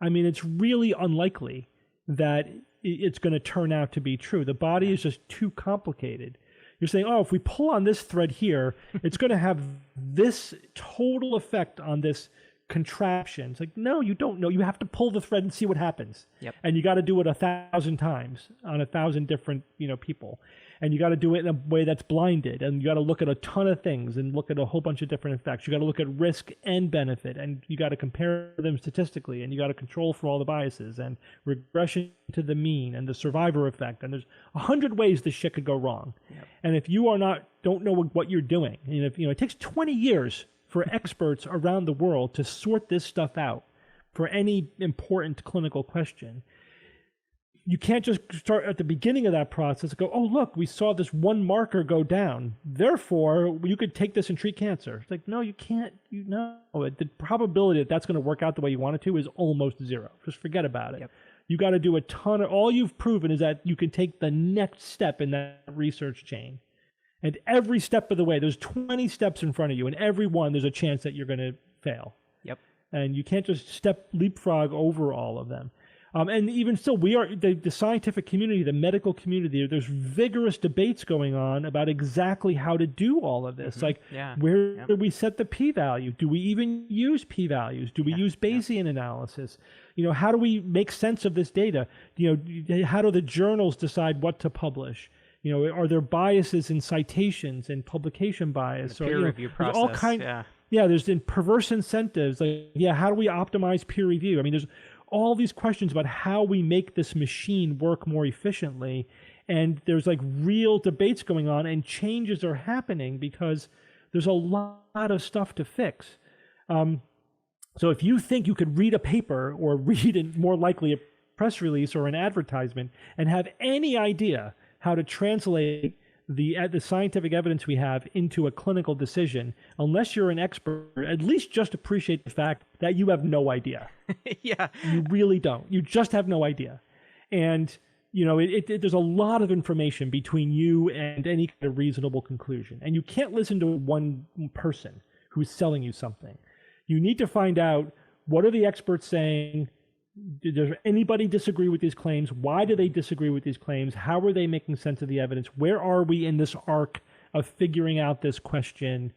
I mean, it's really unlikely that it's going to turn out to be true. The body is just too complicated. You're saying, if we pull on this thread here, it's going to have this total effect on this contraption. It's no, you don't know. You have to pull the thread and see what happens. And you got to do it 1,000 times on 1,000 different people, and you got to do it in a way that's blinded, and you got to look at a ton of things and look at a whole bunch of different effects. You got to look at risk and benefit, and you got to compare them statistically, and you got to control for all the biases and regression to the mean and the survivor effect. And there's 100 ways this shit could go wrong. And if you don't know what you're doing, and if it takes 20 years for experts around the world to sort this stuff out for any important clinical question. You can't just start at the beginning of that process and go, look, we saw this one marker go down, therefore you could take this and treat cancer. It's no, you can't. The probability that that's going to work out the way you want it to is almost zero. Just forget about it. You got to do a ton of, all you've proven is that you can take the next step in that research chain. And every step of the way, there's 20 steps in front of you, and every one there's a chance that you're going to fail. And you can't just leapfrog over all of them. And even still, we are the scientific community, the medical community. There's vigorous debates going on about exactly how to do all of this. Where do we set the p-value? Do we even use p-values? Do we use Bayesian analysis? How do we make sense of this data? How do the journals decide what to publish? Are there biases in citations and publication bias? The peer review process. All there's perverse incentives. How do we optimize peer review? I mean, there's all these questions about how we make this machine work more efficiently. And there's real debates going on, and changes are happening because there's a lot of stuff to fix. So if you think you could read a paper or read more likely a press release or an advertisement and have any idea how to translate the scientific evidence we have into a clinical decision, unless you're an expert, at least just appreciate the fact that you have no idea. You really don't. You just have no idea. And, there's a lot of information between you and any kind of reasonable conclusion. And you can't listen to one person who's selling you something. You need to find out, what are the experts saying? Does anybody disagree with these claims? Why do they disagree with these claims? How are they making sense of the evidence? Where are we in this arc of figuring out this question?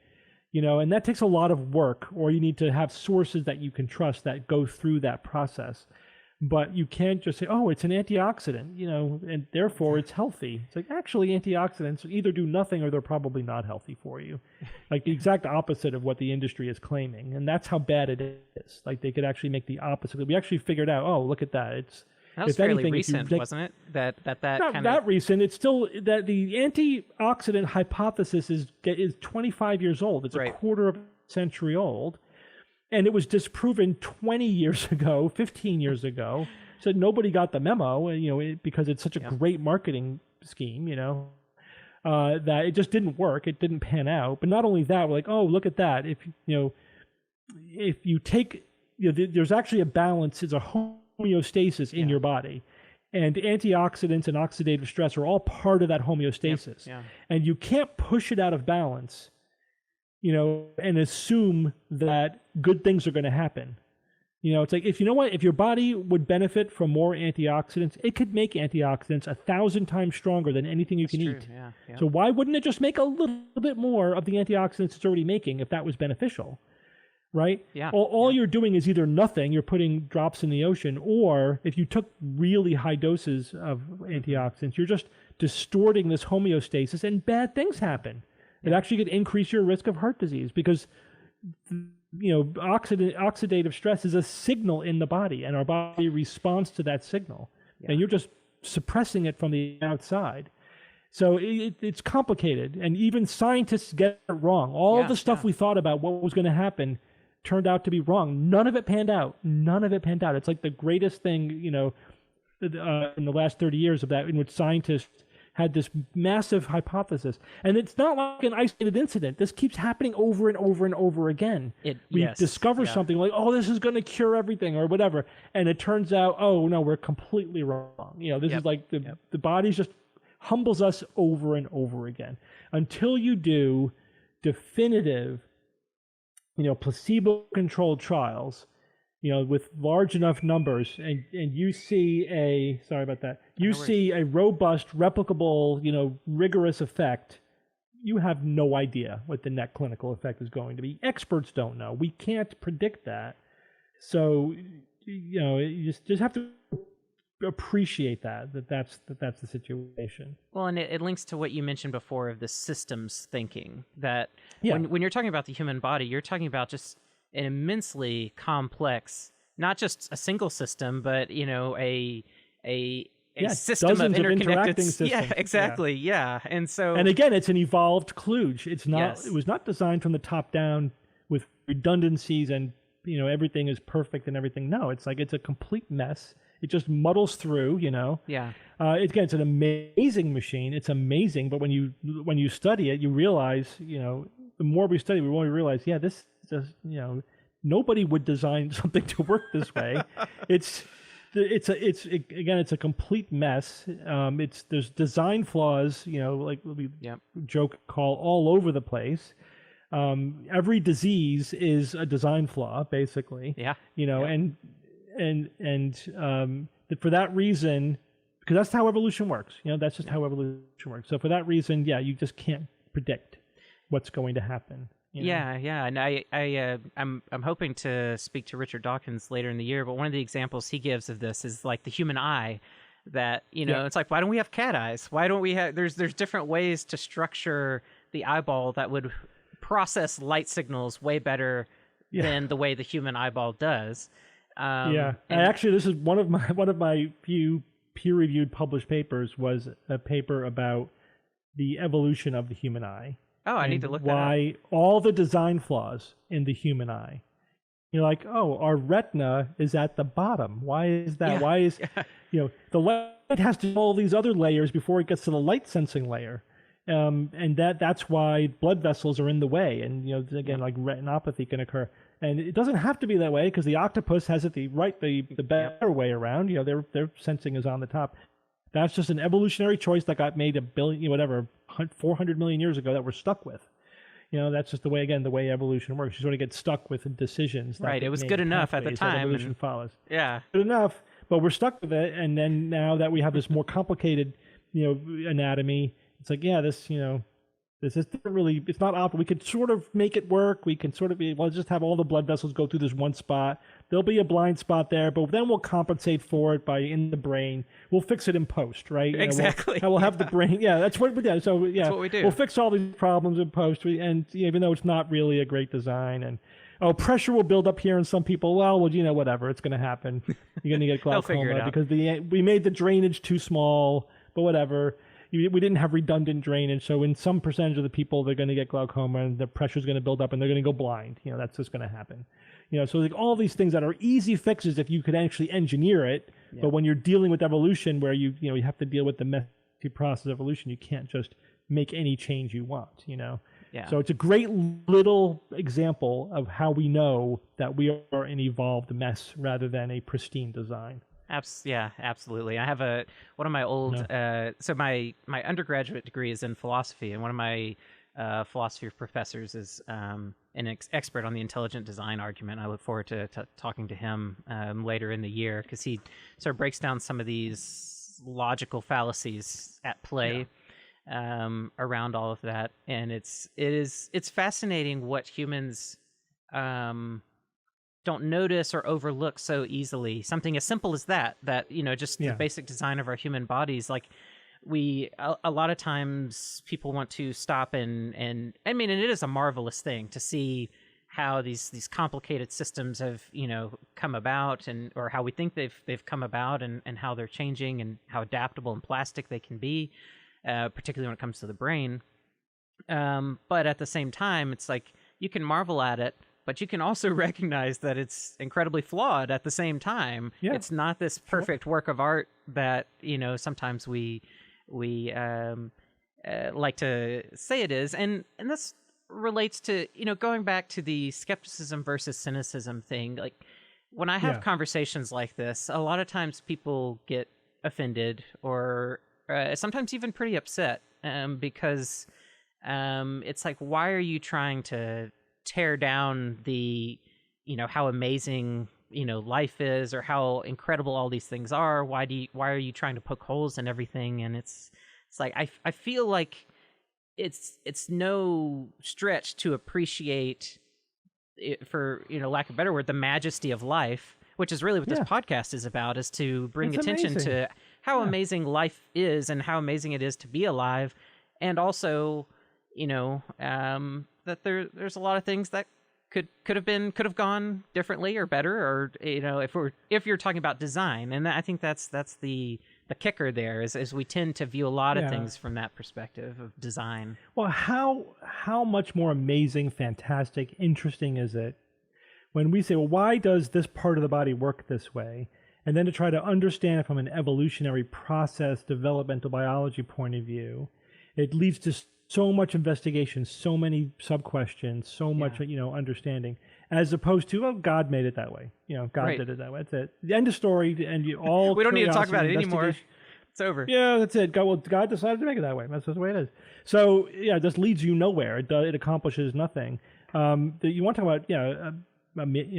And that takes a lot of work, or you need to have sources that you can trust that go through that process. But you can't just say, oh, it's an antioxidant, and therefore it's healthy. It's like, actually, antioxidants either do nothing or they're probably not healthy for you. Like the exact opposite of what the industry is claiming. And that's how bad it is. Like they could actually make the opposite. We actually figured out, oh, look at that. That was fairly recent, wasn't it? That not kind that recent. It's still that the antioxidant hypothesis is 25 years old. It's a quarter of a century old. And it was disproven 20 years ago, 15 years ago. So nobody got the memo, because it's such a great marketing scheme, that it just didn't work. It didn't pan out. But not only that, we're like, oh, look at that. If you take, there's actually a balance. It's a homeostasis in your body. And antioxidants and oxidative stress are all part of that homeostasis. And you can't push it out of balance, and assume that good things are going to happen. It's like, if your body would benefit from more antioxidants, it could make antioxidants 1,000 times stronger than anything you can eat. Yeah. So why wouldn't it just make a little bit more of the antioxidants it's already making if that was beneficial? Right? Yeah. All you're doing is either nothing, you're putting drops in the ocean, or if you took really high doses of antioxidants, you're just distorting this homeostasis and bad things happen. It actually could increase your risk of heart disease because, oxidative stress is a signal in the body, and our body responds to that signal. And you're just suppressing it from the outside. So it's complicated, and even scientists get it wrong. All the stuff we thought about what was going to happen turned out to be wrong. None of it panned out. It's like the greatest thing, in the last 30 years of that, in which scientists had this massive hypothesis. And it's not like an isolated incident. This keeps happening over and over and over again. We discover something like, oh, this is going to cure everything or whatever. And it turns out, oh, no, we're completely wrong. This is like the body's just humbles us over and over again. Until you do definitive, placebo-controlled trials, with large enough numbers, and you see a robust, replicable, rigorous effect, you have no idea what the net clinical effect is going to be. Experts don't know. We can't predict that. So, you just have to appreciate that's the situation. Well, and it links to what you mentioned before of the systems thinking, that when you're talking about the human body, you're talking about just an immensely complex, not just a single system, but a system of interconnected systems. Yeah, exactly. Yeah. And again, it's an evolved kludge. It's not it was not designed from the top down with redundancies and everything is perfect and everything. No, it's like it's a complete mess. It just muddles through, Again, it's an amazing machine. It's amazing, but when you study it, you realize, the more we study, we really realize, this just, nobody would design something to work this way. It's a complete mess. There's design flaws, like we joke call all over the place. Every disease is a design flaw, basically. And for that reason, because that's how evolution works. That's just how evolution works. So for that reason, you just can't predict what's going to happen. And I'm hoping to speak to Richard Dawkins later in the year. But one of the examples he gives of this is like the human eye. That it's like, why don't we have cat eyes? Why don't we have? There's different ways to structure the eyeball that would process light signals way better than the way the human eyeball does. And actually, this is one of my few peer-reviewed published papers was a paper about the evolution of the human eye. Oh, I need to look that why up. All the design flaws in the human eye. You're like, oh, our retina is at the bottom. Why is that? Why is the light has to do all these other layers before it gets to the light sensing layer. And that's why blood vessels are in the way, and again, like retinopathy can occur. And it doesn't have to be that way because the octopus has it the better way around. Their sensing is on the top. That's just an evolutionary choice that got made 400 million years ago that we're stuck with. That's just the way evolution works. You sort of get stuck with decisions. Right. It was good enough at the time. Evolution follows. Yeah. Good enough, but we're stuck with it. And then now that we have this more complicated, anatomy, it's like, this This isn't really, it's not optimal. We could sort of make it work. We can sort of be, let's just have all the blood vessels go through this one spot. There'll be a blind spot there, but then we'll compensate for it by in the brain. We'll fix it in post, right? Exactly. We'll have the brain. Yeah, that's what we do. So yeah, that's what we do. We'll fix all these problems in post. And even though it's not really a great design, and pressure will build up here in some people. Well, whatever. It's going to happen. You're going to get glaucoma because we made the drainage too small, but whatever. We didn't have redundant drainage, so in some percentage of the people, they're going to get glaucoma, and the pressure's going to build up, and they're going to go blind. That's just going to happen. So like all these things that are easy fixes if you could actually engineer it, but when you're dealing with evolution, where you have to deal with the messy process of evolution, you can't just make any change you want. Yeah. So it's a great little example of how we know that we are an evolved mess rather than a pristine design. Yeah, absolutely. I have one of my old so my undergraduate degree is in philosophy, and one of my philosophy professors is an expert on the intelligent design argument. I look forward to talking to him later in the year, because he sort of breaks down some of these logical fallacies at play around all of that, and it's fascinating what humans don't notice or overlook so easily. Something as simple as that just the basic design of our human bodies. Like a lot of times people want to stop and I mean, and it is a marvelous thing to see how these complicated systems have, come about, or how we think they've come about, and how they're changing, and how adaptable and plastic they can be, particularly when it comes to the brain. But at the same time, it's like you can marvel at it, but you can also recognize that it's incredibly flawed at the same time. Yeah. It's not this perfect work of art that, sometimes we like to say it is. And this relates to, going back to the skepticism versus cynicism thing. Like when I have conversations like this, a lot of times people get offended, or sometimes even pretty upset, because it's like, why are you trying to tear down the, how amazing, life is, or how incredible all these things are? Why are you trying to poke holes in everything? And it's like, I feel like it's no stretch to appreciate it, for, lack of a better word, the majesty of life, which is really what this podcast is about, is to bring attention to how amazing life is, and how amazing it is to be alive. And also, that there's a lot of things that could have gone differently or better, or if you're talking about design. And I think that's the kicker there, is we tend to view a lot of things from that perspective of design. Well, how much more amazing, fantastic, interesting is it when we say, well, why does this part of the body work this way? And then to try to understand it from an evolutionary process, developmental biology point of view, it leads to so much investigation, so many sub-questions, so much, understanding, as opposed to, oh, God made it that way. God did it that way. That's it. The end of story. And we don't need to talk about it anymore. It's over. Yeah, that's it. God decided to make it that way. That's just the way it is. So, it just leads you nowhere. It accomplishes nothing. You want to talk about,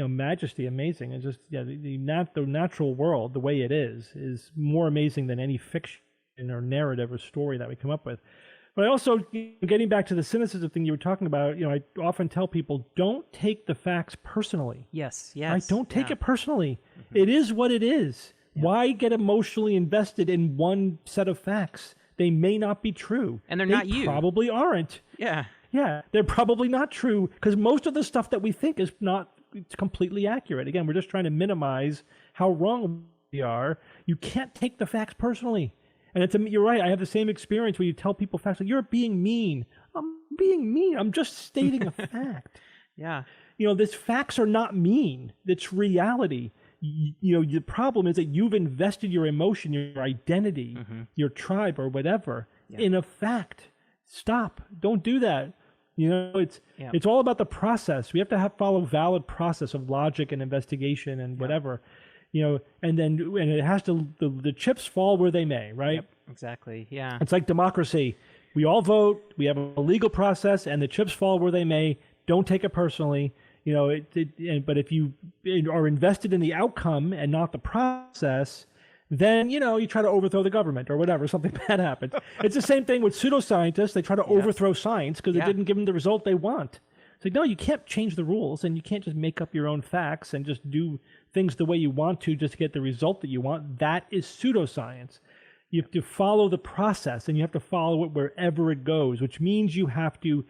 majesty, amazing. It's just, the natural world, the way it is more amazing than any fiction or narrative or story that we come up with. But I also, getting back to the cynicism thing you were talking about, I often tell people, don't take the facts personally. Yes. Right? Don't take it personally. Mm-hmm. It is what it is. Yeah. Why get emotionally invested in one set of facts? They may not be true. And they're not you. They probably aren't. Yeah. Yeah, they're probably not true, because most of the stuff that we think is not completely accurate. Again, we're just trying to minimize how wrong we are. You can't take the facts personally. And you're right. I have the same experience where you tell people facts like, you're being mean. I'm being mean. I'm just stating a fact. Yeah. These facts are not mean. It's reality. The problem is that you've invested your emotion, your identity, your tribe, or whatever in a fact. Stop. Don't do that. It's all about the process. We have to follow valid process of logic and investigation and whatever. And it has to, the chips fall where they may, right? Yep, exactly. Yeah. It's like democracy. We all vote, we have a legal process, and the chips fall where they may. Don't take it personally. But if you are invested in the outcome and not the process, then, you try to overthrow the government or whatever, something bad happens. It's the same thing with pseudoscientists. They try to overthrow science because it didn't give them the result they want. It's like, no, you can't change the rules, and you can't just make up your own facts and just do things the way you want to just to get the result that you want. That is pseudoscience. You have to follow the process, and you have to follow it wherever it goes, which means you have to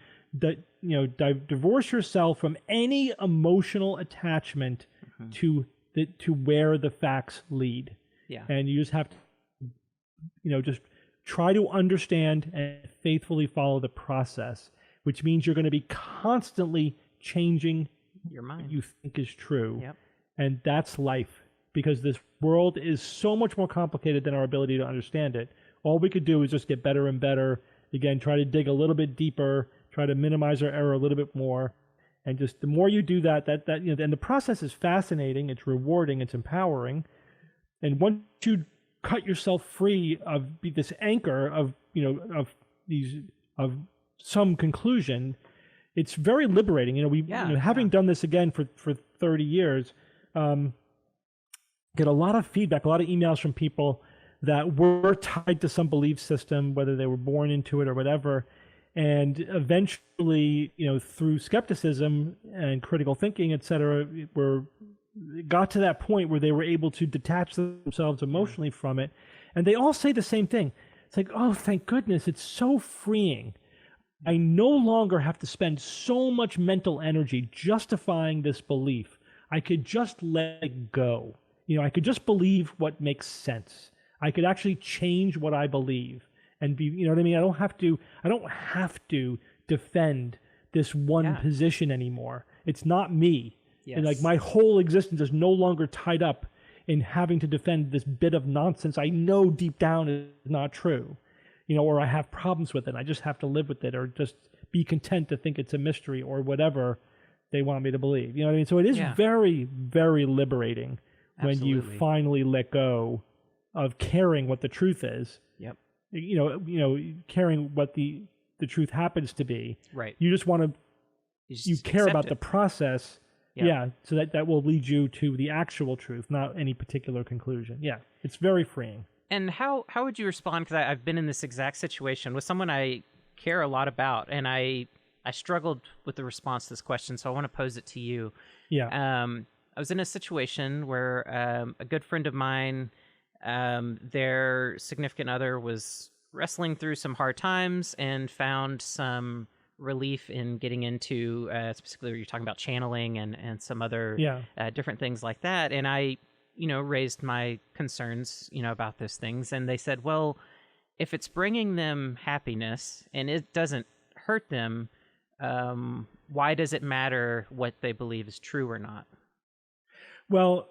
divorce yourself from any emotional attachment to where the facts lead. Yeah. And you just have to, just try to understand and faithfully follow the process, which means you're going to be constantly changing your mind. What you think is true. Yep. And that's life, because this world is so much more complicated than our ability to understand it. All we could do is just get better and better. Again, try to dig a little bit deeper, try to minimize our error a little bit more. And just the more you do that, and the process is fascinating, it's rewarding, it's empowering. And once you cut yourself free of this anchor of some conclusion, it's very liberating. Having done this again for 30 years, get a lot of feedback, a lot of emails from people that were tied to some belief system, whether they were born into it or whatever. And eventually, through skepticism and critical thinking, et cetera, got to that point where they were able to detach themselves emotionally from it. And they all say the same thing. It's like, oh, thank goodness, it's so freeing. I no longer have to spend so much mental energy justifying this belief. I could just let it go. I could just believe what makes sense. I could actually change what I believe and be, you know what I mean? I don't have to defend this one position anymore. It's not me. Yes. And like my whole existence is no longer tied up in having to defend this bit of nonsense I know deep down is not true, or I have problems with it. I just have to live with it, or just be content to think it's a mystery or whatever they want me to believe. You know what I mean? So it is very, very liberating when you finally let go of caring what the truth is. Yep. Caring what the truth happens to be. Right. You just want to. You care about the process. Yep. Yeah, so that will lead you to the actual truth, not any particular conclusion. Yeah, it's very freeing. And how would you respond? Because I've been in this exact situation with someone I care a lot about, and I struggled with the response to this question, so I want to pose it to you. Yeah. I was in a situation where a good friend of mine, their significant other was wrestling through some hard times and found some relief in getting into specifically you're talking about channeling and some other different things like that. And I raised my concerns about those things, and they said, well, if it's bringing them happiness and it doesn't hurt them, why does it matter what they believe is true or not? Well,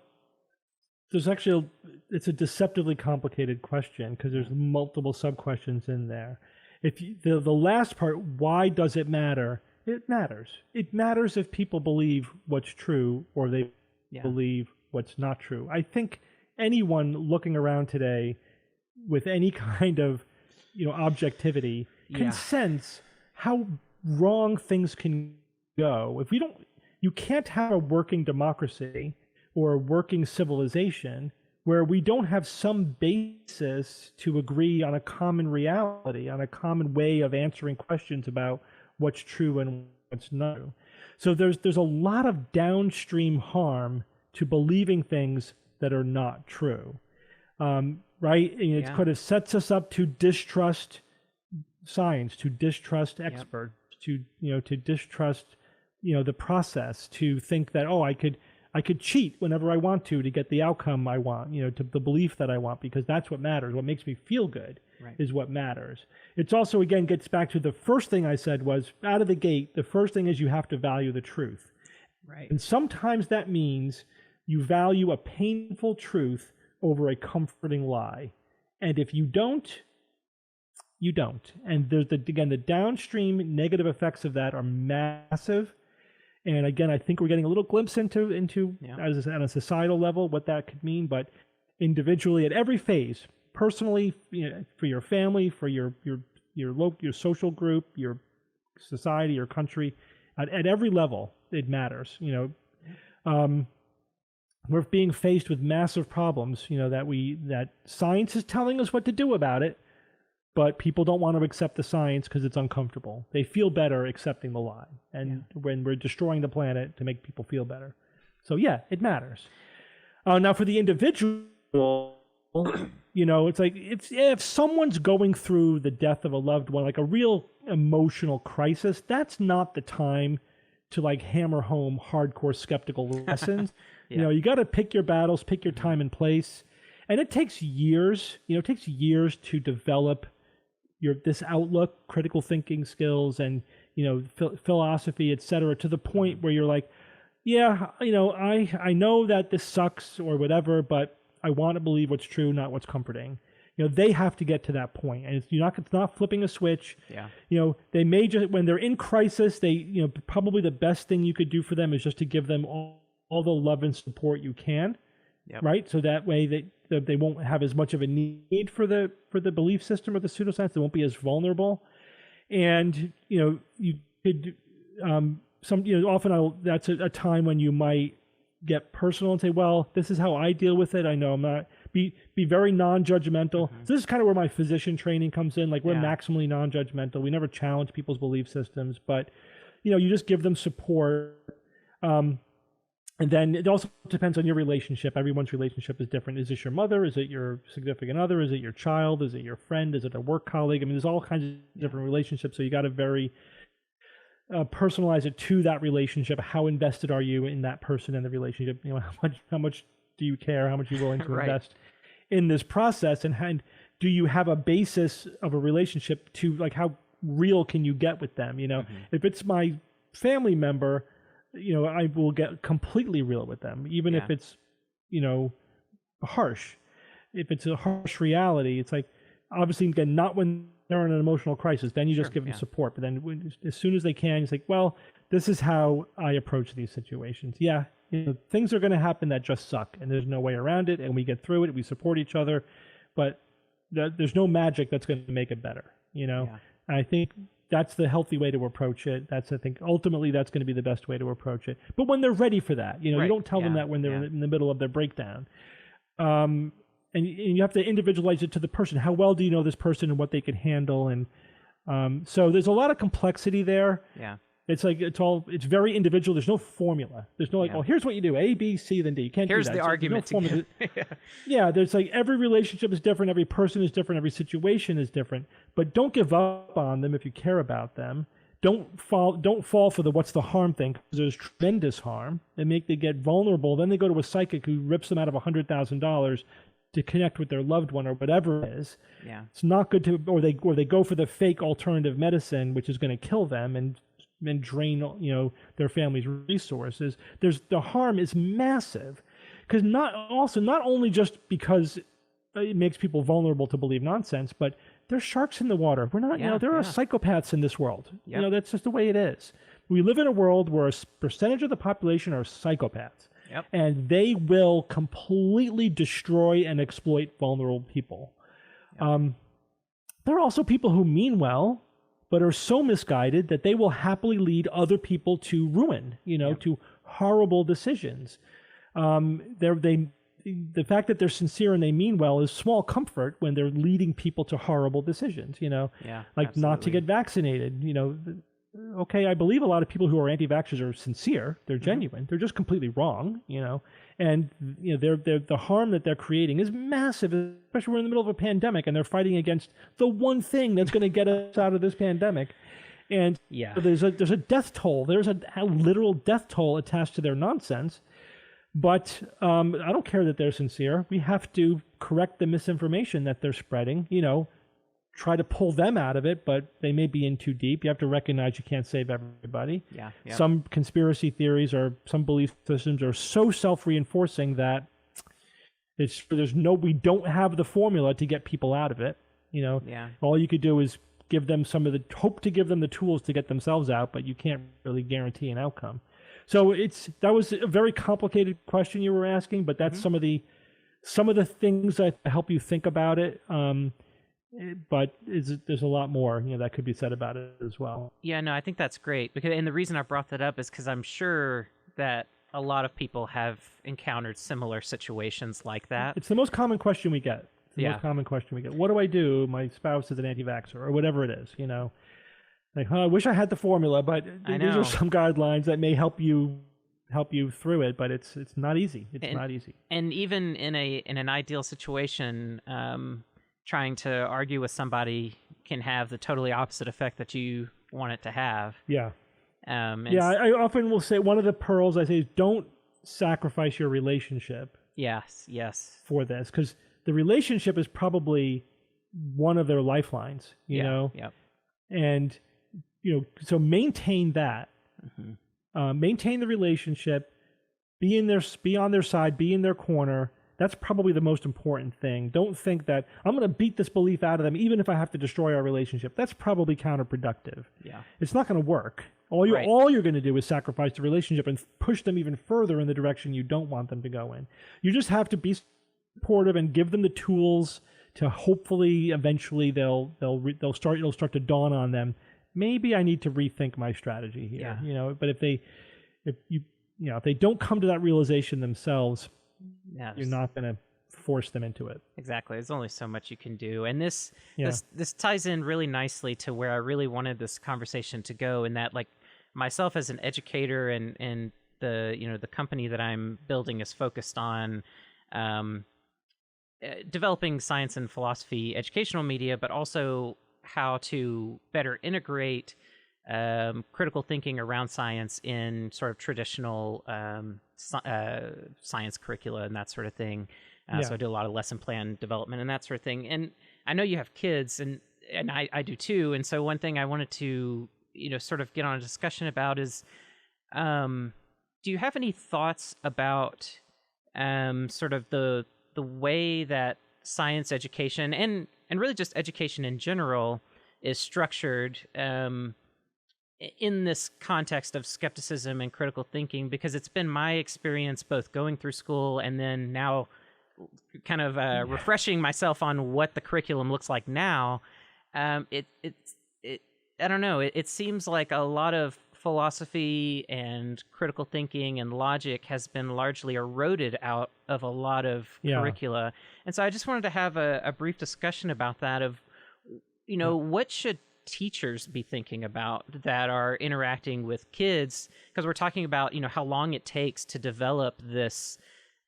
there's actually it's a deceptively complicated question because there's multiple sub-questions in there. If the last part, why does it matter? It matters. It matters if people believe what's true or they believe what's not true. I think anyone looking around today with any kind of objectivity can sense how wrong things can go. If you can't have a working democracy or a working civilization where we don't have some basis to agree on a common reality, on a common way of answering questions about what's true and what's not true. So there's a lot of downstream harm to believing things that are not true, right? And it kind of sets us up to distrust science, to distrust experts, to distrust the process, to think that I could cheat whenever I want to get the outcome I want, to the belief that I want, because that's what matters. What makes me feel good is what matters. It's also, again, gets back to the first thing I said was, out of the gate, the first thing is you have to value the truth. Right. And sometimes that means you value a painful truth over a comforting lie. And if you don't, you don't. And there's the downstream negative effects of that are massive. And again, I think we're getting a little glimpse into as on a societal level what that could mean, but individually at every phase, personally, for your family, for your social group, your society, your country, at every level, it matters. we're being faced with massive problems, that science is telling us what to do about it, but people don't want to accept the science because it's uncomfortable. They feel better accepting the lie. And when we're destroying the planet to make people feel better. So yeah, it matters. Now for the individual, it's like, if someone's going through the death of a loved one, like a real emotional crisis, that's not the time to like hammer home hardcore skeptical lessons. You got to pick your battles, pick your time and place. And it takes years, to develop this outlook, critical thinking skills, and, philosophy, et cetera, to the point where you're like, I know that this sucks or whatever, but I want to believe what's true, not what's comforting. They have to get to that point, and it's not flipping a switch. Yeah. They may just, when they're in crisis, probably the best thing you could do for them is just to give them all the love and support you can. Yep. Right. So that way they won't have as much of a need for the belief system or the pseudoscience. They won't be as vulnerable. And, you could, often that's a time when you might get personal and say, well, this is how I deal with it. I know I'm not, be very non-judgmental. Mm-hmm. So this is kind of where my physician training comes in. Like, we're maximally non-judgmental. We never challenge people's belief systems, but, you just give them support. And then it also depends on your relationship. Everyone's relationship is different. Is this your mother? Is it your significant other? Is it your child? Is it your friend? Is it a work colleague? I mean, there's all kinds of different relationships. So you got to very personalize it to that relationship. How invested are you in that person and the relationship? How much do you care? How much are you willing to invest in this process? And do you have a basis of a relationship to, like, how real can you get with them? If it's my family member, I will get completely real with them, even if it's, harsh. If it's a harsh reality, it's like, obviously, again, not when they're in an emotional crisis, then you just give them support. But then as soon as they can, it's like, well, this is how I approach these situations. Yeah, things are going to happen that just suck, and there's no way around it, and we get through it, we support each other, but there's no magic that's going to make it better, And I think that's the healthy way to approach it. I think ultimately that's going to be the best way to approach it. But when they're ready for that, you don't tell them that when they're in the middle of their breakdown. And you have to individualize it to the person. How well do you know this person and what they can handle? And so there's a lot of complexity there. Yeah. It's like, it's very individual. There's no formula. There's no like, oh, here's what you do, A, B, C, then D. You can't do that. Here's the argument. Yeah, there's like, every relationship is different. Every person is different. Every situation is different. But don't give up on them if you care about them. Don't fall for the what's the harm thing, because there's tremendous harm. They get vulnerable. Then they go to a psychic who rips them out of $100,000 to connect with their loved one or whatever it is. Yeah. It's not good to, or they go for the fake alternative medicine, which is going to kill them and drain, their family's resources. The harm is massive, because not only just because it makes people vulnerable to believe nonsense, but there's sharks in the water. We're not, there are psychopaths in this world. Yep. That's just the way it is. We live in a world where a percentage of the population are psychopaths. Yep. And they will completely destroy and exploit vulnerable people. Yep. There are also people who mean well, but are so misguided that they will happily lead other people to ruin, to horrible decisions. The fact that they're sincere and they mean well is small comfort when they're leading people to horrible decisions, like not to get vaccinated, Okay, I believe a lot of people who are anti-vaxxers are sincere. They're genuine. They're just completely wrong, and the harm that they're creating is massive, especially we're in the middle of a pandemic and they're fighting against the one thing that's going to get us out of this pandemic. And there's a death toll. There's a literal death toll attached to their nonsense. But I don't care that they're sincere. We have to correct the misinformation that they're spreading, try to pull them out of it, but they may be in too deep. You have to recognize you can't save everybody. Yeah. Some conspiracy theories or some belief systems are so self-reinforcing that we don't have the formula to get people out of it. All you could do is give them hope to give them the tools to get themselves out, but you can't really guarantee an outcome. So that was a very complicated question you were asking, but that's some of the things that help you think about it. But there's a lot more that could be said about it as well. Yeah, no, I think that's great, and the reason I brought that up is because I'm sure that a lot of people have encountered similar situations like that. It's the most common question we get. It's the Yeah. most common question we get. What do I do? My spouse is an anti-vaxxer, or whatever it is, you know. Like, I wish I had the formula, but I these know. are some guidelines that may help you through it, but it's not easy. It's not easy. And even in an ideal situation, trying to argue with somebody can have the totally opposite effect that you want it to have. Yeah. And I often will say, one of the pearls I say is, don't sacrifice your relationship Yes. for this, because the relationship is probably one of their lifelines, you know? Yep. And, you know, so maintain that. Maintain the relationship, be on their side, be in their corner. That's probably the most important thing. Don't think that I'm going to beat this belief out of them, even if I have to destroy our relationship. That's probably counterproductive. Yeah. It's not going to work. All you're going to do is sacrifice the relationship and push them even further in the direction you don't want them to go in. You just have to be supportive and give them the tools to hopefully eventually it'll start to dawn on them. Maybe I need to rethink my strategy here. Yeah. You know, but if they don't come to that realization themselves, you're not going to force them into it. Exactly. There's only so much you can do. And this ties in really nicely to where I really wanted this conversation to go, in that, like, myself as an educator and the company that I'm building is focused on developing science and philosophy educational media, but also how to better integrate critical thinking around science in sort of traditional science curricula and that sort of thing. So I do a lot of lesson plan development and that sort of thing. And I know you have kids, and I do too. And so one thing I wanted to sort of get on a discussion about is, do you have any thoughts about sort of the way that science education and really just education in general is structured in this context of skepticism and critical thinking? Because it's been my experience both going through school and then now kind of refreshing myself on what the curriculum looks like now. I don't know. It seems like a lot of philosophy and critical thinking and logic has been largely eroded out of a lot of curricula. And so I just wanted to have a brief discussion about that, of, what should teachers be thinking about that are interacting with kids? Because we're talking about, how long it takes to develop this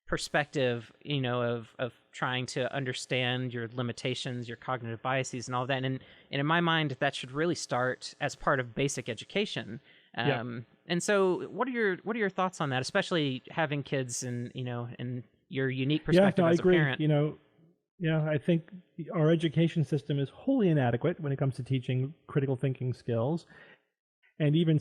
perspective, of trying to understand your limitations, your cognitive biases and all that. And in my mind, that should really start as part of basic education. And so what are your thoughts on that, especially having kids and, and your unique perspective as a parent? I think our education system is wholly inadequate when it comes to teaching critical thinking skills and even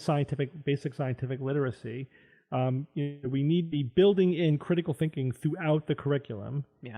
basic scientific literacy. We need to be building in critical thinking throughout the curriculum. You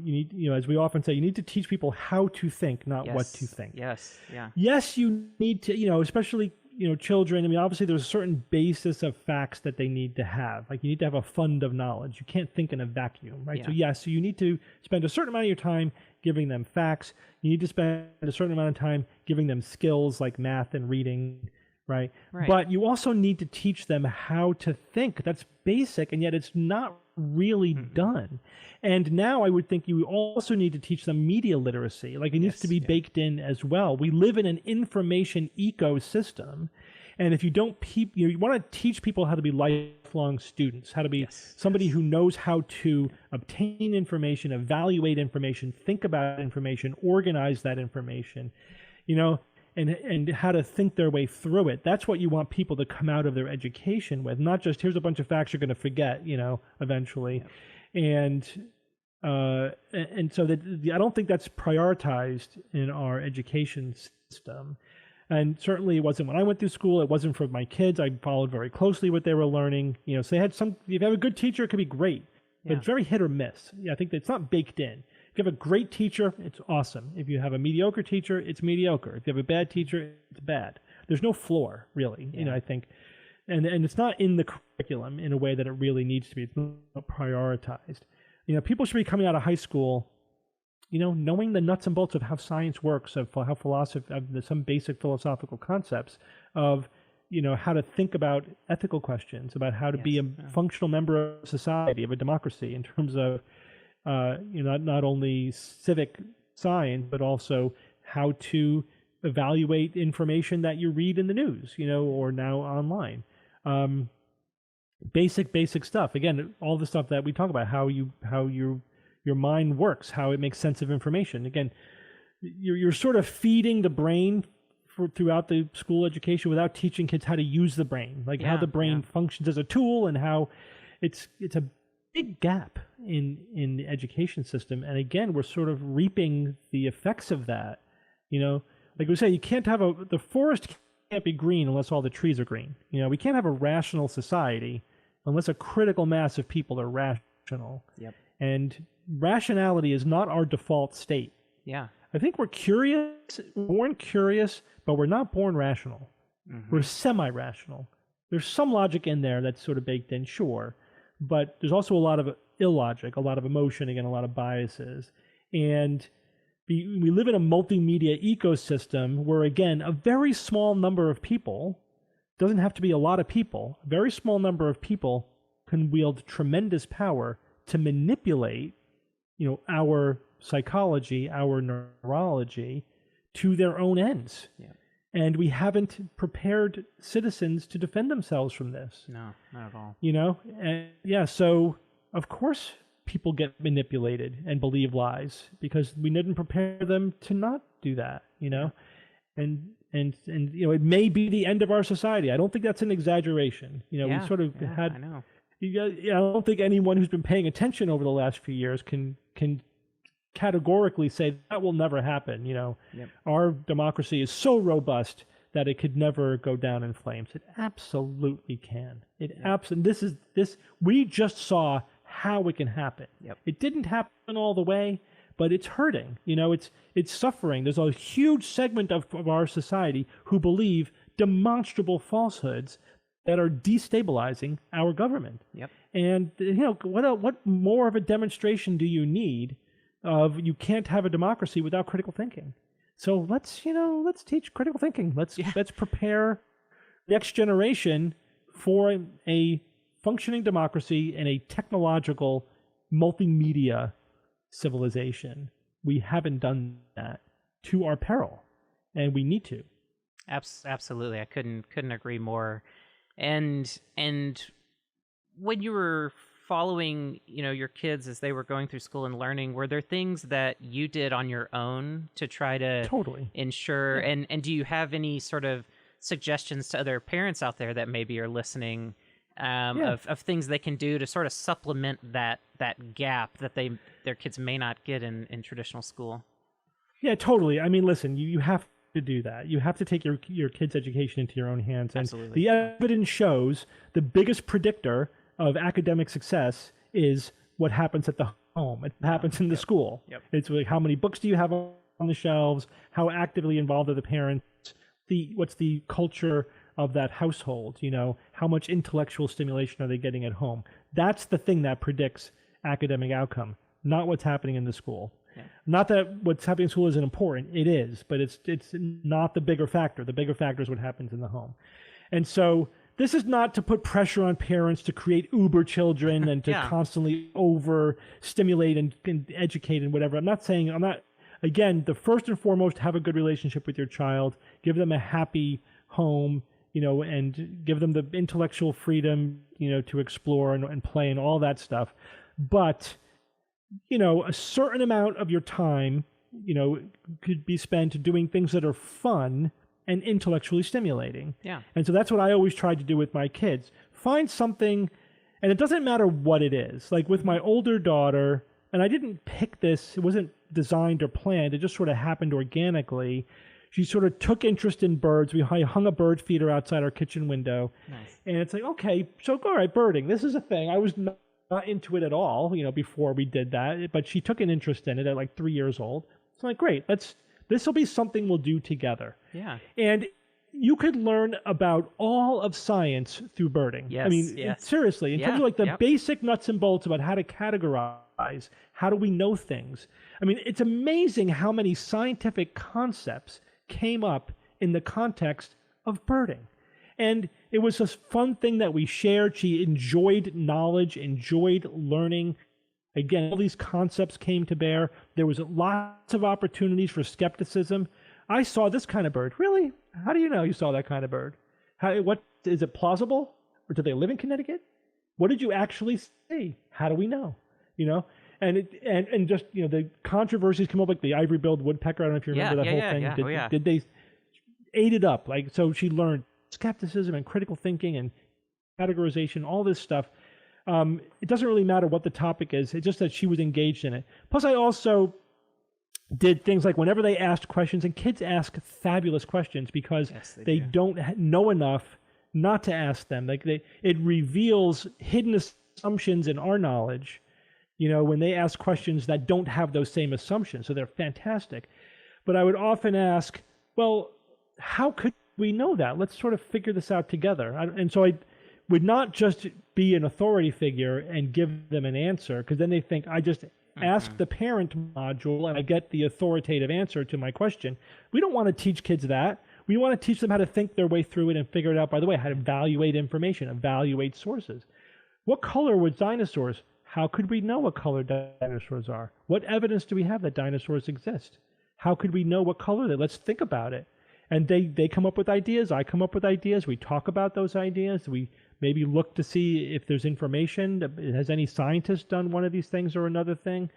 need, as we often say, you need to teach people how to think, not what to think. Yes, you need to, especially, children. I mean, obviously there's a certain basis of facts that they need to have. Like, you need to have a fund of knowledge. You can't think in a vacuum, right? So you need to spend a certain amount of your time giving them facts. You need to spend a certain amount of time giving them skills like math and reading. Right. But you also need to teach them how to think. That's basic, and yet it's not really done. And now I would think you also need to teach them media literacy. Like, it needs to be baked in as well. We live in an information ecosystem, and if you don't, you want to teach people how to be lifelong students, how to be somebody who knows how to obtain information, evaluate information, think about information, organize that information, and how to think their way through it. That's what you want people to come out of their education with, not just here's a bunch of facts you're going to forget, eventually. And so that I don't think that's prioritized in our education system. And certainly it wasn't when I went through school. It wasn't for my kids. I followed very closely what they were learning. So they had if you have a good teacher, it could be great, but it's very hit or miss. I think it's not baked in. If you have a great teacher, it's awesome. If you have a mediocre teacher, it's mediocre. If you have a bad teacher, it's bad. There's no floor, really, I think. And it's not in the curriculum in a way that it really needs to be. It's not prioritized. People should be coming out of high school, knowing the nuts and bolts of how science works, of how philosophy, of some basic philosophical concepts of, how to think about ethical questions, about how to be a functional member of society, of a democracy, in terms of not only civic science, but also how to evaluate information that you read in the news, or now online. Basic stuff. Again, all the stuff that we talk about, how your mind works, how it makes sense of information. Again, you're sort of feeding the brain throughout the school education without teaching kids how to use the brain, like how the brain functions as a tool, and how it's a big gap in the education system. And again, we're sort of reaping the effects of that. Like we say, you can't have the forest can't be green unless all the trees are green. We can't have a rational society unless a critical mass of people are rational. Yep. And rationality is not our default state. Yeah. I think we're born curious, but we're not born rational. Mm-hmm. We're semi-rational. There's some logic in there that's sort of baked in, sure, but there's also a lot of illogic, a lot of emotion, again, a lot of biases. And we live in a multimedia ecosystem where, again, a very small number of people, doesn't have to be a lot of people, a very small number of people can wield tremendous power to manipulate, our psychology, our neurology, to their own ends. Yeah. And we haven't prepared citizens to defend themselves from this. No, not at all. So of course people get manipulated and believe lies because we didn't prepare them to not do that, And it may be the end of our society. I don't think that's an exaggeration. We sort of had. I know. I don't think anyone who's been paying attention over the last few years can categorically say that will never happen. Our democracy is so robust that it could never go down in flames. It absolutely can. We just saw how it can happen. Yep. It didn't happen all the way, but it's hurting. It's suffering. There's a huge segment of our society who believe demonstrable falsehoods that are destabilizing our government. Yep. And what more of a demonstration do you need of you can't have a democracy without critical thinking? So let's teach critical thinking. Let's prepare the next generation for a functioning democracy and a technological multimedia civilization. We haven't done that, to our peril, and we need to. Absolutely, I couldn't agree more. And when you were following, your kids as they were going through school and learning, were there things that you did on your own to try to ensure? Yeah. And do you have any sort of suggestions to other parents out there that maybe are listening of things they can do to sort of supplement that gap that their kids may not get in traditional school? Yeah, totally. I mean, listen, you have to do that. You have to take your kids' education into your own hands. And absolutely. The evidence shows the biggest predictor of academic success is what happens at the home. It happens in the school. Yep. It's like, how many books do you have on the shelves? How actively involved are the parents? What's the culture of that household? How much intellectual stimulation are they getting at home? That's the thing that predicts academic outcome, not what's happening in the school. Yeah. Not that what's happening in school isn't important. It is, but it's not the bigger factor. The bigger factor is what happens in the home. And so this is not to put pressure on parents to create uber children and to constantly overstimulate and educate and whatever. Again, the first and foremost, have a good relationship with your child, give them a happy home, and give them the intellectual freedom, to explore and play and all that stuff. But a certain amount of your time, could be spent doing things that are fun and intellectually stimulating. Yeah. And so that's what I always tried to do with my kids. Find something, and it doesn't matter what it is. Like with my older daughter, and I didn't pick this, it wasn't designed or planned, it just sort of happened organically. She sort of took interest in birds. We hung a bird feeder outside our kitchen window. Nice. And it's like, okay, so all right, birding, this is a thing. I was not into it at all, before we did that, but she took an interest in it at like 3 years old. So I'm like, great, this will be something we'll do together. Yeah. And you could learn about all of science through birding. Yes. I mean, seriously, in terms of like the basic nuts and bolts about how to categorize, how do we know things? I mean, it's amazing how many scientific concepts came up in the context of birding. And it was a fun thing that we shared. She enjoyed knowledge, enjoyed learning. Again, all these concepts came to bear. There was lots of opportunities for skepticism. I saw this kind of bird. Really? How do you know you saw that kind of bird? What is it plausible? Or do they live in Connecticut? What did you actually see? How do we know? You know, and just, you know, the controversies come up, like the ivory-billed woodpecker. I don't know if you remember that whole thing. Yeah. Did they ate it up? Like, so she learned skepticism and critical thinking and categorization, all this stuff. It doesn't really matter what the topic is. It's just that she was engaged in it. Plus, I also did things like whenever they asked questions, and kids ask fabulous questions because they don't know enough not to ask them. Like it reveals hidden assumptions in our knowledge, you know, when they ask questions that don't have those same assumptions. So they're fantastic. But I would often ask, well, how could we know that? Let's sort of figure this out together. And so I would not just be an authority figure and give them an answer, because then they think I just ask the parent module and I get the authoritative answer to my question. We don't want to teach kids that. We want to teach them how to think their way through it and figure it out, by the way, how to evaluate information, evaluate sources. What color were dinosaurs? How could we know what color dinosaurs are? What evidence do we have that dinosaurs exist? How could we know what color they? Let's think about it. And they come up with ideas. I come up with ideas. We talk about those ideas. We maybe look to see if there's information. Has any scientist done one of these things or another thing?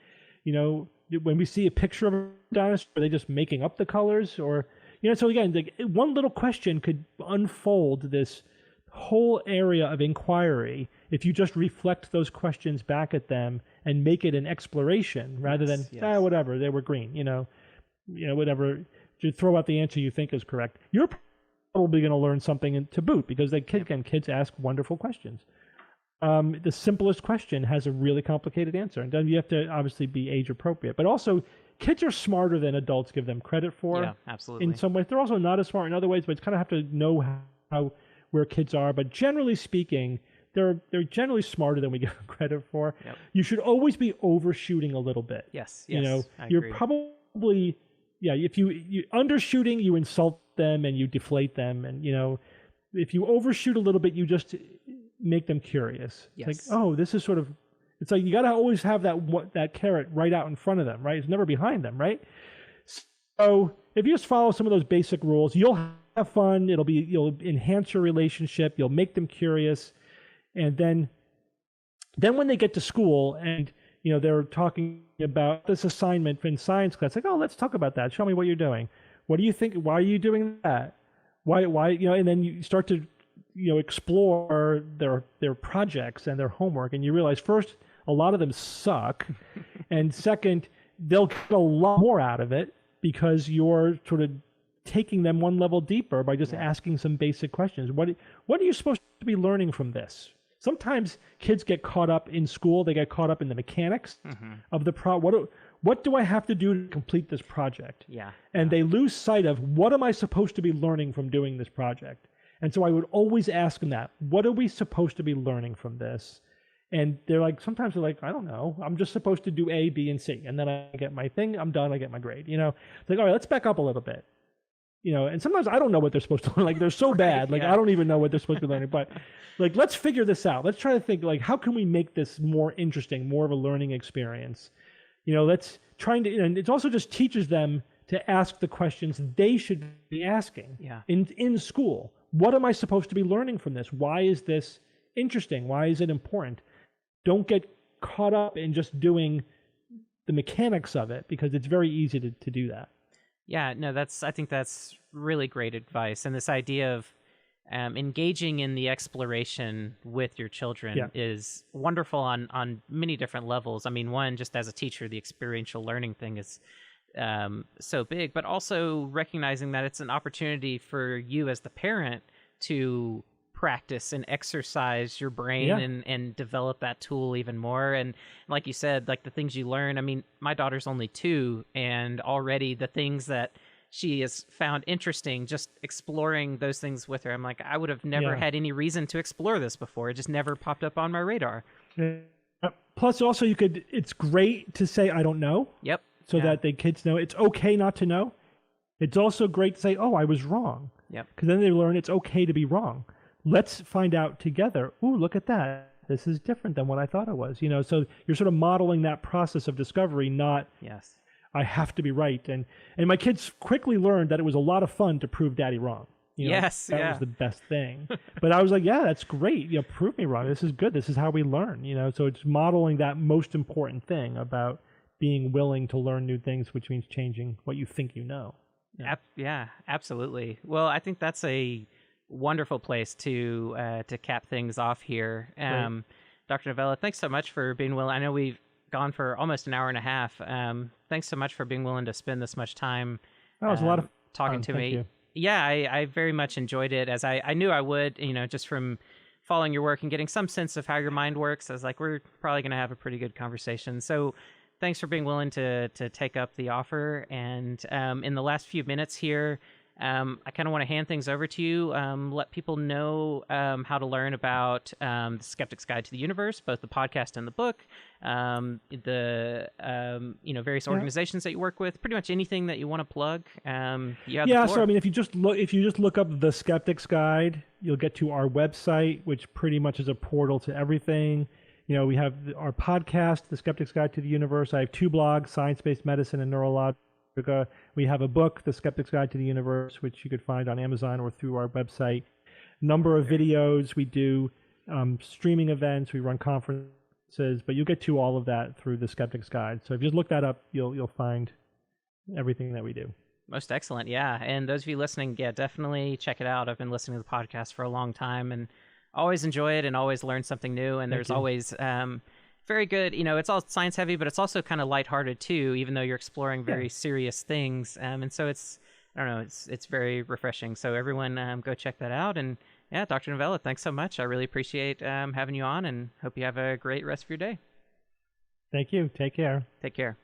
You know, when we see a picture of a dinosaur, are they just making up the colors? Or, you know, so again, one little question could unfold this whole area of inquiry if you just reflect those questions back at them and make it an exploration rather than, whatever, they were green, you know, whatever. You throw out the answer you think is correct. You're probably going to learn something to boot, because kids ask wonderful questions. The simplest question has a really complicated answer, and then you have to obviously be age appropriate. But also, kids are smarter than adults give them credit for. Yeah, absolutely. In some ways, they're also not as smart in other ways, but it's kind of have to know where kids are. But generally speaking, they're generally smarter than we give them credit for. Yep. You should always be overshooting a little bit. Yes. You know, I you're agree. probably. Yeah, if you undershooting, you insult them and you deflate them, and you know, if you overshoot a little bit, you just make them curious. Yes. It's like, oh, this is sort of. It's like you got to always have that carrot right out in front of them, right? It's never behind them, right? So if you just follow some of those basic rules, you'll have fun. You'll enhance your relationship. You'll make them curious, and then when they get to school and you know, they're talking about this assignment in science class. Like, oh, let's talk about that. Show me what you're doing. What do you think? Why are you doing that? Why, you know, and then you start to, you know, explore their projects and their homework. And you realize, first, a lot of them suck. And second, they'll get a lot more out of it because you're sort of taking them one level deeper by just asking some basic questions. What are you supposed to be learning from this? Sometimes kids get caught up in school. They get caught up in the mechanics of the what do I have to do to complete this project? Yeah. And they lose sight of what am I supposed to be learning from doing this project? And so I would always ask them that. What are we supposed to be learning from this? And they're like, sometimes they're like, I don't know. I'm just supposed to do A, B, and C. And then I get my thing. I'm done. I get my grade. You know, it's like, all right, let's back up a little bit. You know, and sometimes I don't know what they're supposed to learn. Like, they're so bad. Like, I don't even know what they're supposed to be learning. But, like, let's figure this out. Let's try to think, like, how can we make this more interesting, more of a learning experience? You know, and it also just teaches them to ask the questions they should be asking in school. What am I supposed to be learning from this? Why is this interesting? Why is it important? Don't get caught up in just doing the mechanics of it, because it's very easy to do that. Yeah, no, I think that's really great advice. And this idea of engaging in the exploration with your children is wonderful on many different levels. I mean, one, just as a teacher, the experiential learning thing is so big, but also recognizing that it's an opportunity for you as the parent to practice and exercise your brain and develop that tool even more. And like you said, like the things you learn, I mean, my daughter's only 2, and already the things that she has found interesting, just exploring those things with her, I'm like, I would have never had any reason to explore this before. It just never popped up on my radar. Plus also it's great to say, I don't know. Yep. So that the kids know it's okay not to know. It's also great to say, oh, I was wrong. Yep. Because then they learn it's okay to be wrong. Let's find out together. Ooh, look at that. This is different than what I thought it was. So you're sort of modeling that process of discovery, not I have to be right. And my kids quickly learned that it was a lot of fun to prove Daddy wrong. That was the best thing. But I was like, yeah, that's great. Prove me wrong. This is good. This is how we learn. So it's modeling that most important thing about being willing to learn new things, which means changing what you think you know. Yeah, absolutely. Well, I think that's a wonderful place to cap things off here. Dr. Novella, thanks so much for being willing. I know we've gone for almost an hour and a half. Thanks so much for being willing to spend this much time. That was a lot of talking to me. Yeah, I very much enjoyed it, as I knew I would, just from following your work and getting some sense of how your mind works. I was like, we're probably going to have a pretty good conversation. So thanks for being willing to take up the offer. And in the last few minutes here, I kind of want to hand things over to you, let people know how to learn about the Skeptic's Guide to the Universe, both the podcast and the book, the various organizations that you work with, pretty much anything that you want to plug. So I mean, if you just look up the Skeptic's Guide, you'll get to our website, which pretty much is a portal to everything. We have our podcast, The Skeptic's Guide to the Universe. I have 2 blogs, Science-Based Medicine and Neurology. We have a book, The Skeptic's Guide to the Universe, which you could find on Amazon or through our website. Number of videos. We do streaming events. We run conferences. But you'll get to all of that through The Skeptic's Guide. So if you just look that up, you'll find everything that we do. Most excellent, yeah. And those of you listening, definitely check it out. I've been listening to the podcast for a long time and always enjoy it and always learn something new. And there's always very good, it's all science heavy, but it's also kind of lighthearted too, even though you're exploring very serious things. And so it's very refreshing. So everyone go check that out. And yeah, Dr. Novella, thanks so much. I really appreciate having you on and hope you have a great rest of your day. Thank you. Take care. Take care.